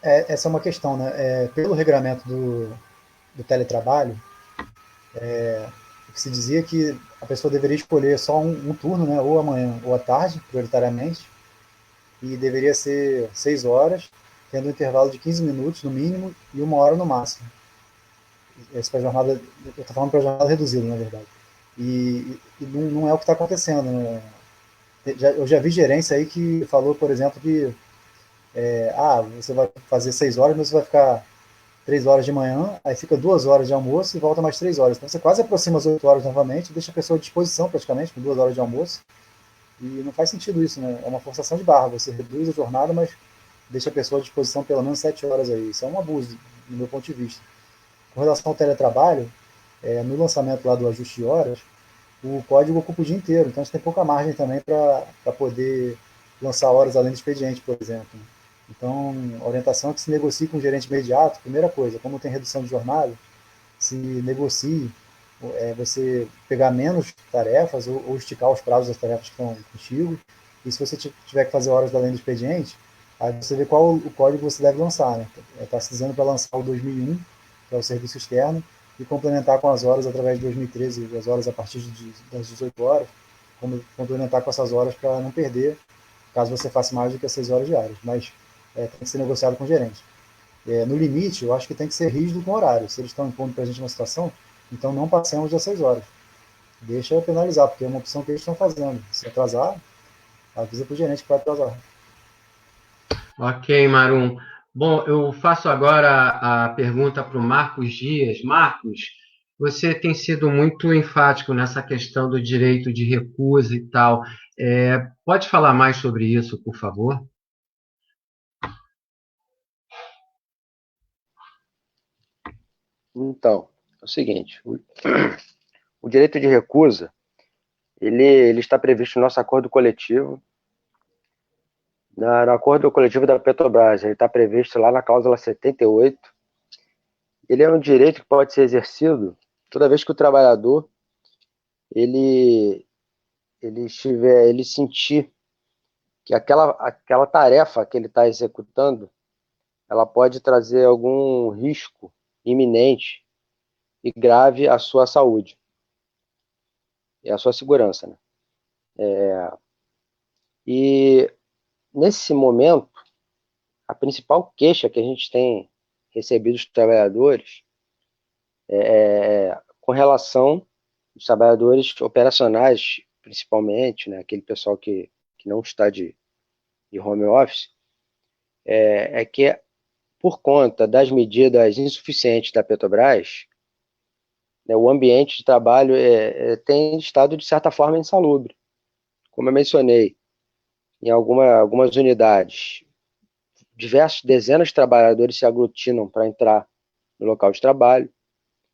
Essa é uma questão, né? Pelo regulamento do teletrabalho, o que se dizia é que a pessoa deveria escolher só um turno, né? Ou amanhã ou à tarde, prioritariamente, e deveria ser 6 horas, tendo um intervalo de 15 minutos no mínimo e 1 hora no máximo. Esse para jornada, eu estou falando para jornada reduzida, na verdade. E não é o que está acontecendo, né? Eu já vi gerência aí que falou, por exemplo, que você vai fazer 6 horas, mas você vai ficar 3 horas de manhã, aí fica 2 horas de almoço e volta mais 3 horas. Então você quase aproxima as 8 horas novamente, deixa a pessoa à disposição praticamente, com 2 horas de almoço. E não faz sentido isso, né? É uma forçação de barra. Você reduz a jornada, mas deixa a pessoa à disposição pelo menos 7 horas aí. Isso é um abuso, do meu ponto de vista. Com relação ao teletrabalho, no lançamento lá do ajuste de horas, o código ocupa o dia inteiro, então a gente tem pouca margem também para poder lançar horas além do expediente, por exemplo. Então, a orientação é que se negocie com o gerente imediato, primeira coisa, como tem redução de jornada, se negocie você pegar menos tarefas ou esticar os prazos das tarefas que estão contigo, e se você tiver que fazer horas além do expediente, aí você vê qual o código você deve lançar. Né? Está se dizendo para lançar o 2001, que é o serviço externo, e complementar com as horas através de 2013, as horas a partir das 18 horas, complementar com essas horas para não perder, caso você faça mais do que as 6 horas diárias. Mas tem que ser negociado com o gerente. No limite, eu acho que tem que ser rígido com o horário. Se eles estão impondo para a gente uma situação, então não passemos das 6 horas. Deixa eu penalizar, porque é uma opção que eles estão fazendo. Se atrasar, avisa para o gerente que vai atrasar. Ok, Marum. Bom, eu faço agora a pergunta para o Marcos Dias. Marcos, você tem sido muito enfático nessa questão do direito de recusa e tal. Pode falar mais sobre isso, por favor? Então, é o seguinte, o direito de recusa, ele está previsto no nosso acordo coletivo, no acordo coletivo da Petrobras, ele está previsto lá na cláusula 78. Ele é um direito que pode ser exercido toda vez que o trabalhador ele sentir que aquela tarefa que ele está executando, ela pode trazer algum risco iminente e grave à sua saúde e à sua segurança, né? E nesse momento, a principal queixa que a gente tem recebido dos trabalhadores com relação aos trabalhadores operacionais, principalmente, né, aquele pessoal que não está de home office, é que por conta das medidas insuficientes da Petrobras, né, o ambiente de trabalho tem estado, de certa forma, insalubre. Como eu mencionei, em algumas unidades, dezenas de trabalhadores se aglutinam para entrar no local de trabalho,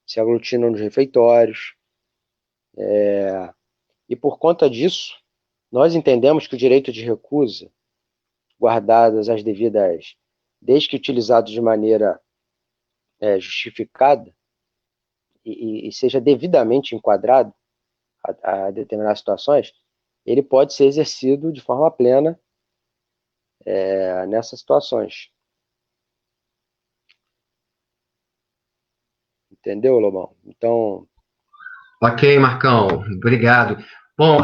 se aglutinam nos refeitórios, e por conta disso, nós entendemos que o direito de recusa, guardadas as devidas, desde que utilizado de maneira justificada e seja devidamente enquadrado a determinadas situações, ele pode ser exercido de forma plena nessas situações. Entendeu, Lobão? Então... Ok, Marcão, obrigado. Bom,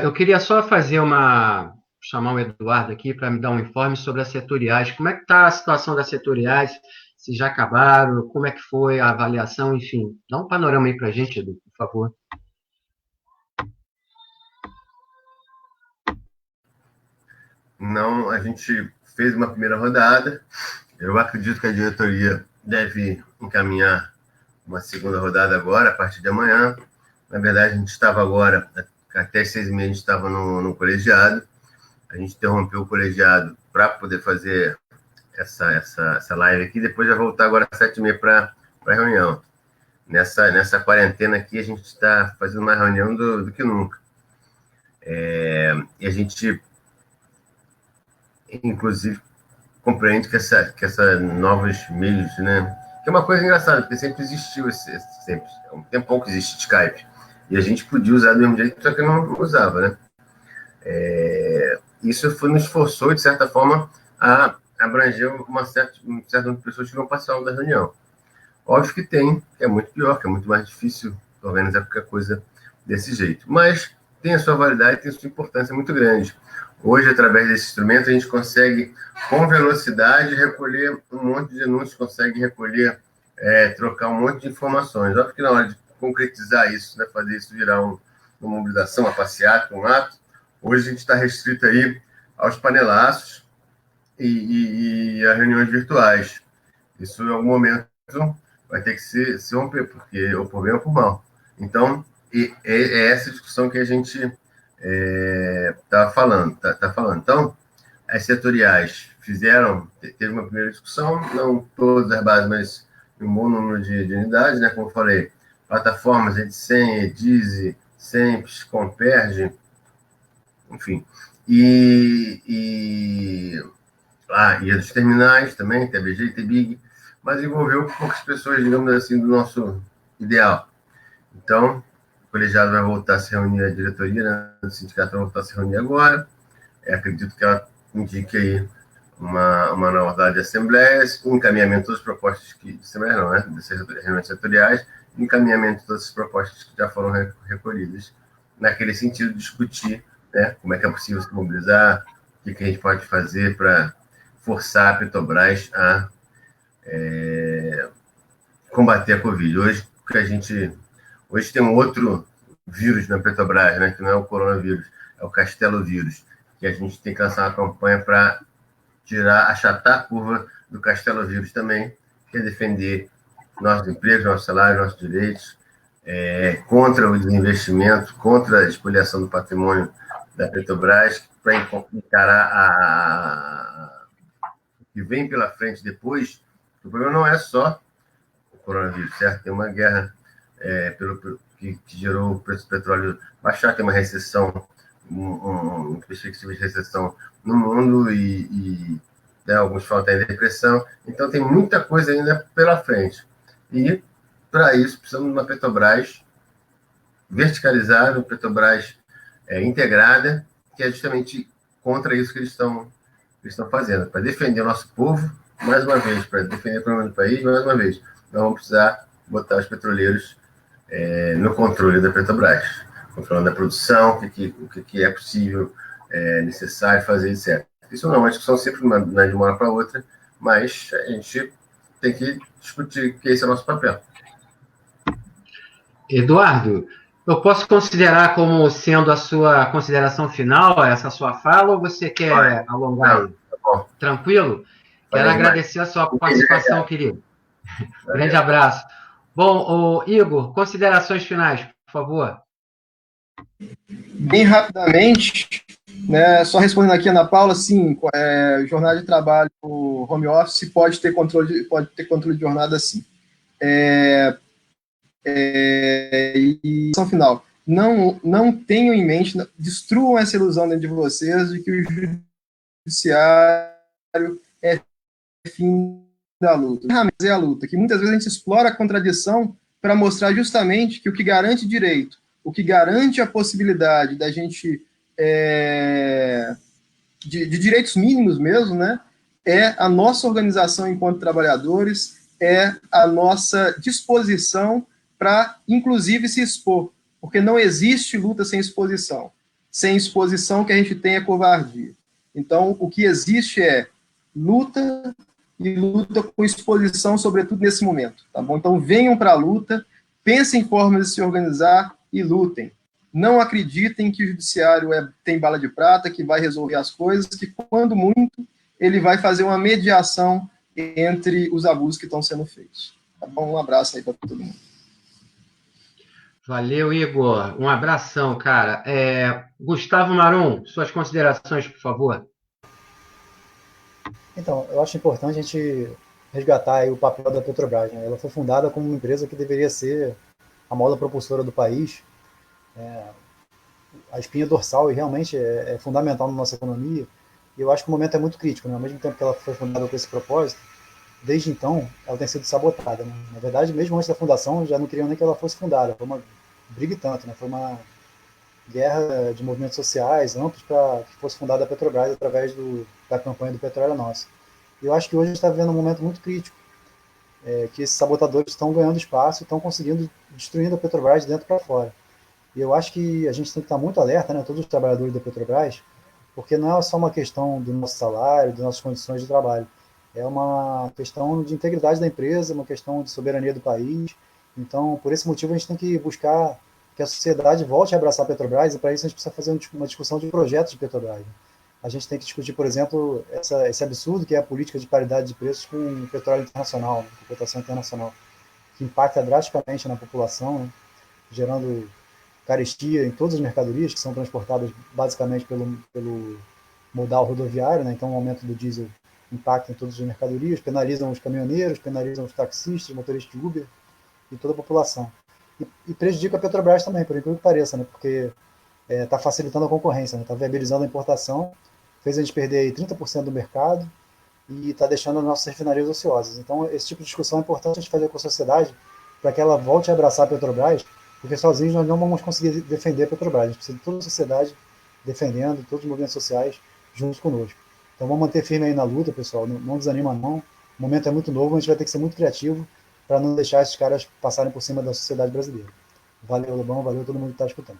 eu queria só fazer uma chamar o Eduardo aqui para me dar um informe sobre as setoriais. Como é que está a situação das setoriais? Se já acabaram? Como é que foi a avaliação? Enfim, dá um panorama aí para a gente, Edu, por favor. Não, a gente fez uma primeira rodada. Eu acredito que a diretoria deve encaminhar uma segunda rodada agora, a partir de amanhã. Na verdade, a gente estava agora, até as 6h30, a gente estava no colegiado. A gente interrompeu o colegiado para poder fazer essa live aqui. Depois vai voltar agora às 7h30 para a reunião. Nessa quarentena aqui, a gente está fazendo mais reunião do que nunca. E a gente, inclusive, compreende que essa novos meios, né? Que é uma coisa engraçada, porque sempre existiu sempre, há um tempão que existe Skype. E a gente podia usar do mesmo jeito, só que não usava, né? Isso nos forçou, de certa forma, a abranger um certo número de pessoas que não passaram da reunião. Óbvio que que é muito pior, que é muito mais difícil organizar qualquer coisa desse jeito. Mas tem a sua validade, tem a sua importância muito grande. Hoje, através desse instrumento, a gente consegue, com velocidade, recolher um monte de denúncias, consegue recolher, trocar um monte de informações. Óbvio que na hora de concretizar isso, né, fazer isso virar uma mobilização, uma passeata, um ato, hoje a gente está restrito aí aos panelaços e a reuniões virtuais. Isso, em algum momento, vai ter que se romper, porque ou por bem ou por mal. Então, é essa discussão que a gente tá falando. Então, as setoriais teve uma primeira discussão, não todas as bases, mas um bom número de unidades, né? Como eu falei, plataformas, Edcem, Edize, Semps, Comperge, enfim. E dos terminais também, TBG e TBIG, mas envolveu poucas pessoas, digamos assim, do nosso ideal. Então, o colegiado vai voltar a se reunir, a diretoria, né, do sindicato vai voltar a se reunir agora. Acredito que ela indique aí uma nova rodada de assembleias, um encaminhamento de todas as propostas de assembleias, não, né, dessas reuniões setoriais, encaminhamento de todas as propostas que já foram recolhidas, naquele sentido de discutir, né, como é que é possível se mobilizar, o que a gente pode fazer para forçar a Petrobras a combater a Covid. Hoje tem um outro vírus na Petrobras, né, que não é o coronavírus, é o castelovírus, que a gente tem que lançar uma campanha para achatar a curva do castelovírus também, que é defender nossos empregos, nossos salários, nossos direitos, contra o desinvestimento, contra a espoliação do patrimônio da Petrobras, para encarar o que vem pela frente depois. O problema não é só o coronavírus, certo? Tem uma guerra que gerou o preço do petróleo baixar, tem uma recessão, uma perspectiva de recessão no mundo e alguns falam até em depressão. Então, tem muita coisa ainda pela frente. E, para isso, precisamos de uma Petrobras verticalizada, uma Petrobras integrada, que é justamente contra isso que eles estão fazendo, para defender o nosso povo, mais uma vez, para defender o problema do país, mais uma vez. Nós vamos precisar botar os petroleiros no controle da Petrobras, controlando a produção, o que é possível, necessário fazer, etc. Isso não é uma discussão sempre de uma hora para outra, mas a gente tem que discutir que esse é o nosso papel. Eduardo, eu posso considerar como sendo a sua consideração final, essa sua fala, ou você quer alongar aí? Tá bom. Tranquilo? Quero agradecer a sua participação, querido. Grande abraço. Bom, Igor, considerações finais, por favor. Bem rapidamente, né, só respondendo aqui a Ana Paula, sim, jornada de trabalho, home office pode ter controle de jornada, sim. E final, não tenham em mente, destruam essa ilusão dentro de vocês de que o judiciário é fim da luta. É a luta, que muitas vezes a gente explora a contradição para mostrar justamente que o que garante direito, o que garante a possibilidade da gente de direitos mínimos mesmo, né, é a nossa organização enquanto trabalhadores, é a nossa disposição para, inclusive, se expor, porque não existe luta sem exposição. sem exposição, que a gente tem é covardia. Então, o que existe é luta e luta com exposição, sobretudo nesse momento, tá bom? Então, venham para a luta, pensem em formas de se organizar e lutem. Não acreditem que o judiciário tem bala de prata, que vai resolver as coisas, que, quando muito, ele vai fazer uma mediação entre os abusos que estão sendo feitos. Tá bom? Um abraço aí para todo mundo. Valeu, Igor. Um abração, cara. Gustavo Marum, suas considerações, por favor. Então, eu acho importante a gente resgatar aí o papel da Petrobras, né? Ela foi fundada como uma empresa que deveria ser a mola propulsora do país, a espinha dorsal, e realmente é fundamental na nossa economia. E eu acho que o momento é muito crítico, né? Ao mesmo tempo que ela foi fundada com esse propósito, desde então ela tem sido sabotada, né? Na verdade, mesmo antes da fundação, já não queriam nem que ela fosse fundada. Foi uma briga e tanto, né? Foi uma guerra de movimentos sociais amplos para que fosse fundada a Petrobras através da campanha do Petróleo é Nosso. E eu acho que hoje a gente está vivendo um momento muito crítico, que esses sabotadores estão ganhando espaço e estão conseguindo destruindo a Petrobras de dentro para fora. E eu acho que a gente tem que estar muito alerta, né, todos os trabalhadores da Petrobras, porque não é só uma questão do nosso salário, das nossas condições de trabalho. É uma questão de integridade da empresa, uma questão de soberania do país. Então, por esse motivo, a gente tem que buscar que a sociedade volte a abraçar a Petrobras, e para isso a gente precisa fazer uma discussão de projetos de Petrobras. A gente tem que discutir, por exemplo, esse absurdo que é a política de paridade de preços com o petróleo internacional, com cotação internacional, que impacta drasticamente na população, né, gerando carestia em todas as mercadorias que são transportadas basicamente pelo modal rodoviário, né? Então o aumento do diesel impacta em todas as mercadorias, penalizam os caminhoneiros, penalizam os taxistas, motoristas de Uber e toda a população. E prejudica a Petrobras também, por incrível que pareça, né? Porque está facilitando a concorrência, está, né? Viabilizando a importação, fez a gente perder aí 30% do mercado e está deixando as nossas refinarias ociosas. Então esse tipo de discussão é importante a gente fazer com a sociedade para que ela volte a abraçar a Petrobras, porque sozinhos nós não vamos conseguir defender a Petrobras. A gente precisa de toda a sociedade defendendo, todos os movimentos sociais juntos conosco. Então vamos manter firme aí na luta, pessoal. Não desanima não. O momento é muito novo, a gente vai ter que ser muito criativo para não deixar esses caras passarem por cima da sociedade brasileira. Valeu, Lobão. Valeu todo mundo que está escutando.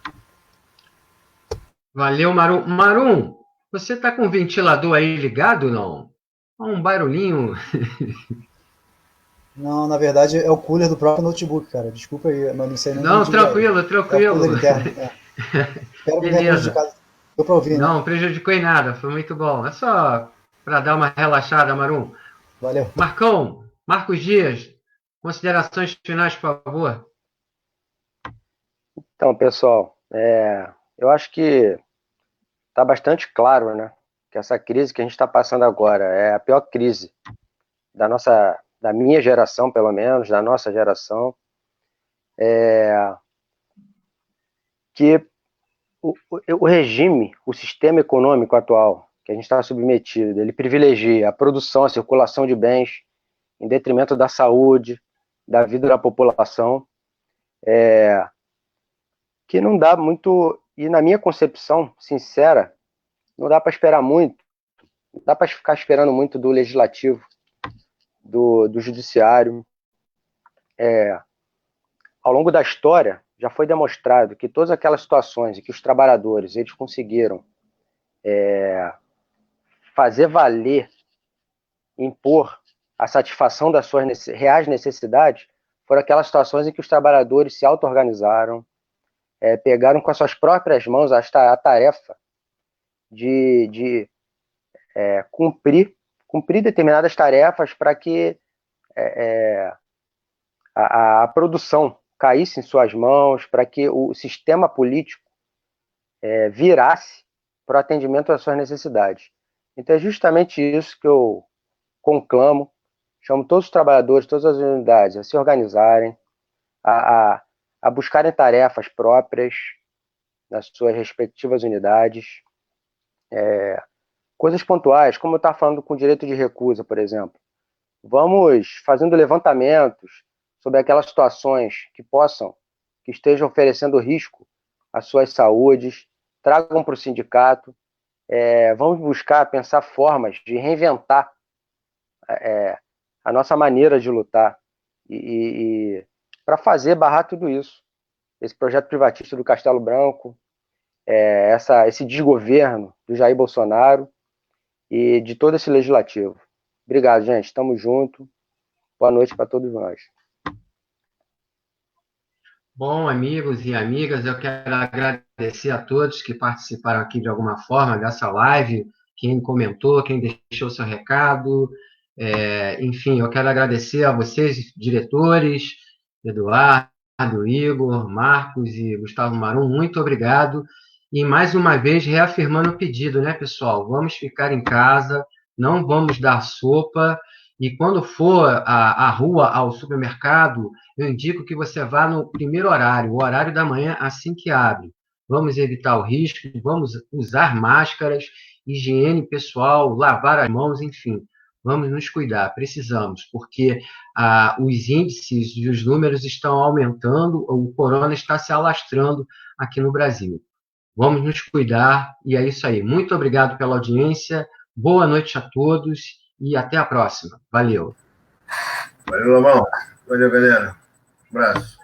Valeu, Marum. Marum, você está com o ventilador aí ligado, não? Um barulhinho. Não, na verdade é o cooler do próprio notebook, cara. Desculpa aí, mas não sei nem. Não, tranquilo. É o cooler interno. Espero que não tenha prejudicado. Deu para ouvir, né? Não prejudicou em nada, foi muito bom. É só para dar uma relaxada, Marum. Valeu. Marcos Dias, considerações finais, por favor. Então, pessoal, eu acho que está bastante claro, né, que essa crise que a gente está passando agora é a pior crise da minha geração, pelo menos, da nossa geração, que o regime, o sistema econômico atual que a gente está submetido, ele privilegia a produção, a circulação de bens em detrimento da saúde, da vida da população, que não dá muito, e na minha concepção sincera, não dá para esperar muito, não dá para ficar esperando muito do legislativo, do judiciário. Ao longo da história, já foi demonstrado que todas aquelas situações em que os trabalhadores eles conseguiram fazer valer, impor a satisfação das suas reais necessidades, foram aquelas situações em que os trabalhadores se auto-organizaram, pegaram com as suas próprias mãos a tarefa de cumprir determinadas tarefas para que a produção caísse em suas mãos, para que o sistema político virasse para o atendimento às suas necessidades. Então é justamente isso que eu conclamo, chamo todos os trabalhadores, todas as unidades a se organizarem, a buscarem tarefas próprias nas suas respectivas unidades, coisas pontuais, como eu estava falando com o direito de recusa, por exemplo. Vamos fazendo levantamentos sobre aquelas situações que estejam oferecendo risco às suas saúdes, tragam para o sindicato, vamos buscar pensar formas de reinventar a nossa maneira de lutar e para barrar tudo isso. Esse projeto privatista do Castelo Branco, esse desgoverno do Jair Bolsonaro e de todo esse legislativo. Obrigado, gente. Estamos juntos. Boa noite para todos nós. Bom, amigos e amigas, eu quero agradecer a todos que participaram aqui de alguma forma dessa live, quem comentou, quem deixou seu recado. Enfim, eu quero agradecer a vocês, diretores, Eduardo, Igor, Marcos e Gustavo Marum, muito obrigado. E mais uma vez reafirmando o pedido, né, pessoal? Vamos ficar em casa, não vamos dar sopa. E quando for à rua, ao supermercado, eu indico que você vá no primeiro horário, o horário da manhã, assim que abre. Vamos evitar o risco, vamos usar máscaras, higiene pessoal, lavar as mãos, enfim. Vamos nos cuidar, precisamos, porque os índices e os números estão aumentando, o corona está se alastrando aqui no Brasil. Vamos nos cuidar, e é isso aí. Muito obrigado pela audiência, boa noite a todos e até a próxima. Valeu. Valeu, Lobão. Valeu, galera. Um abraço.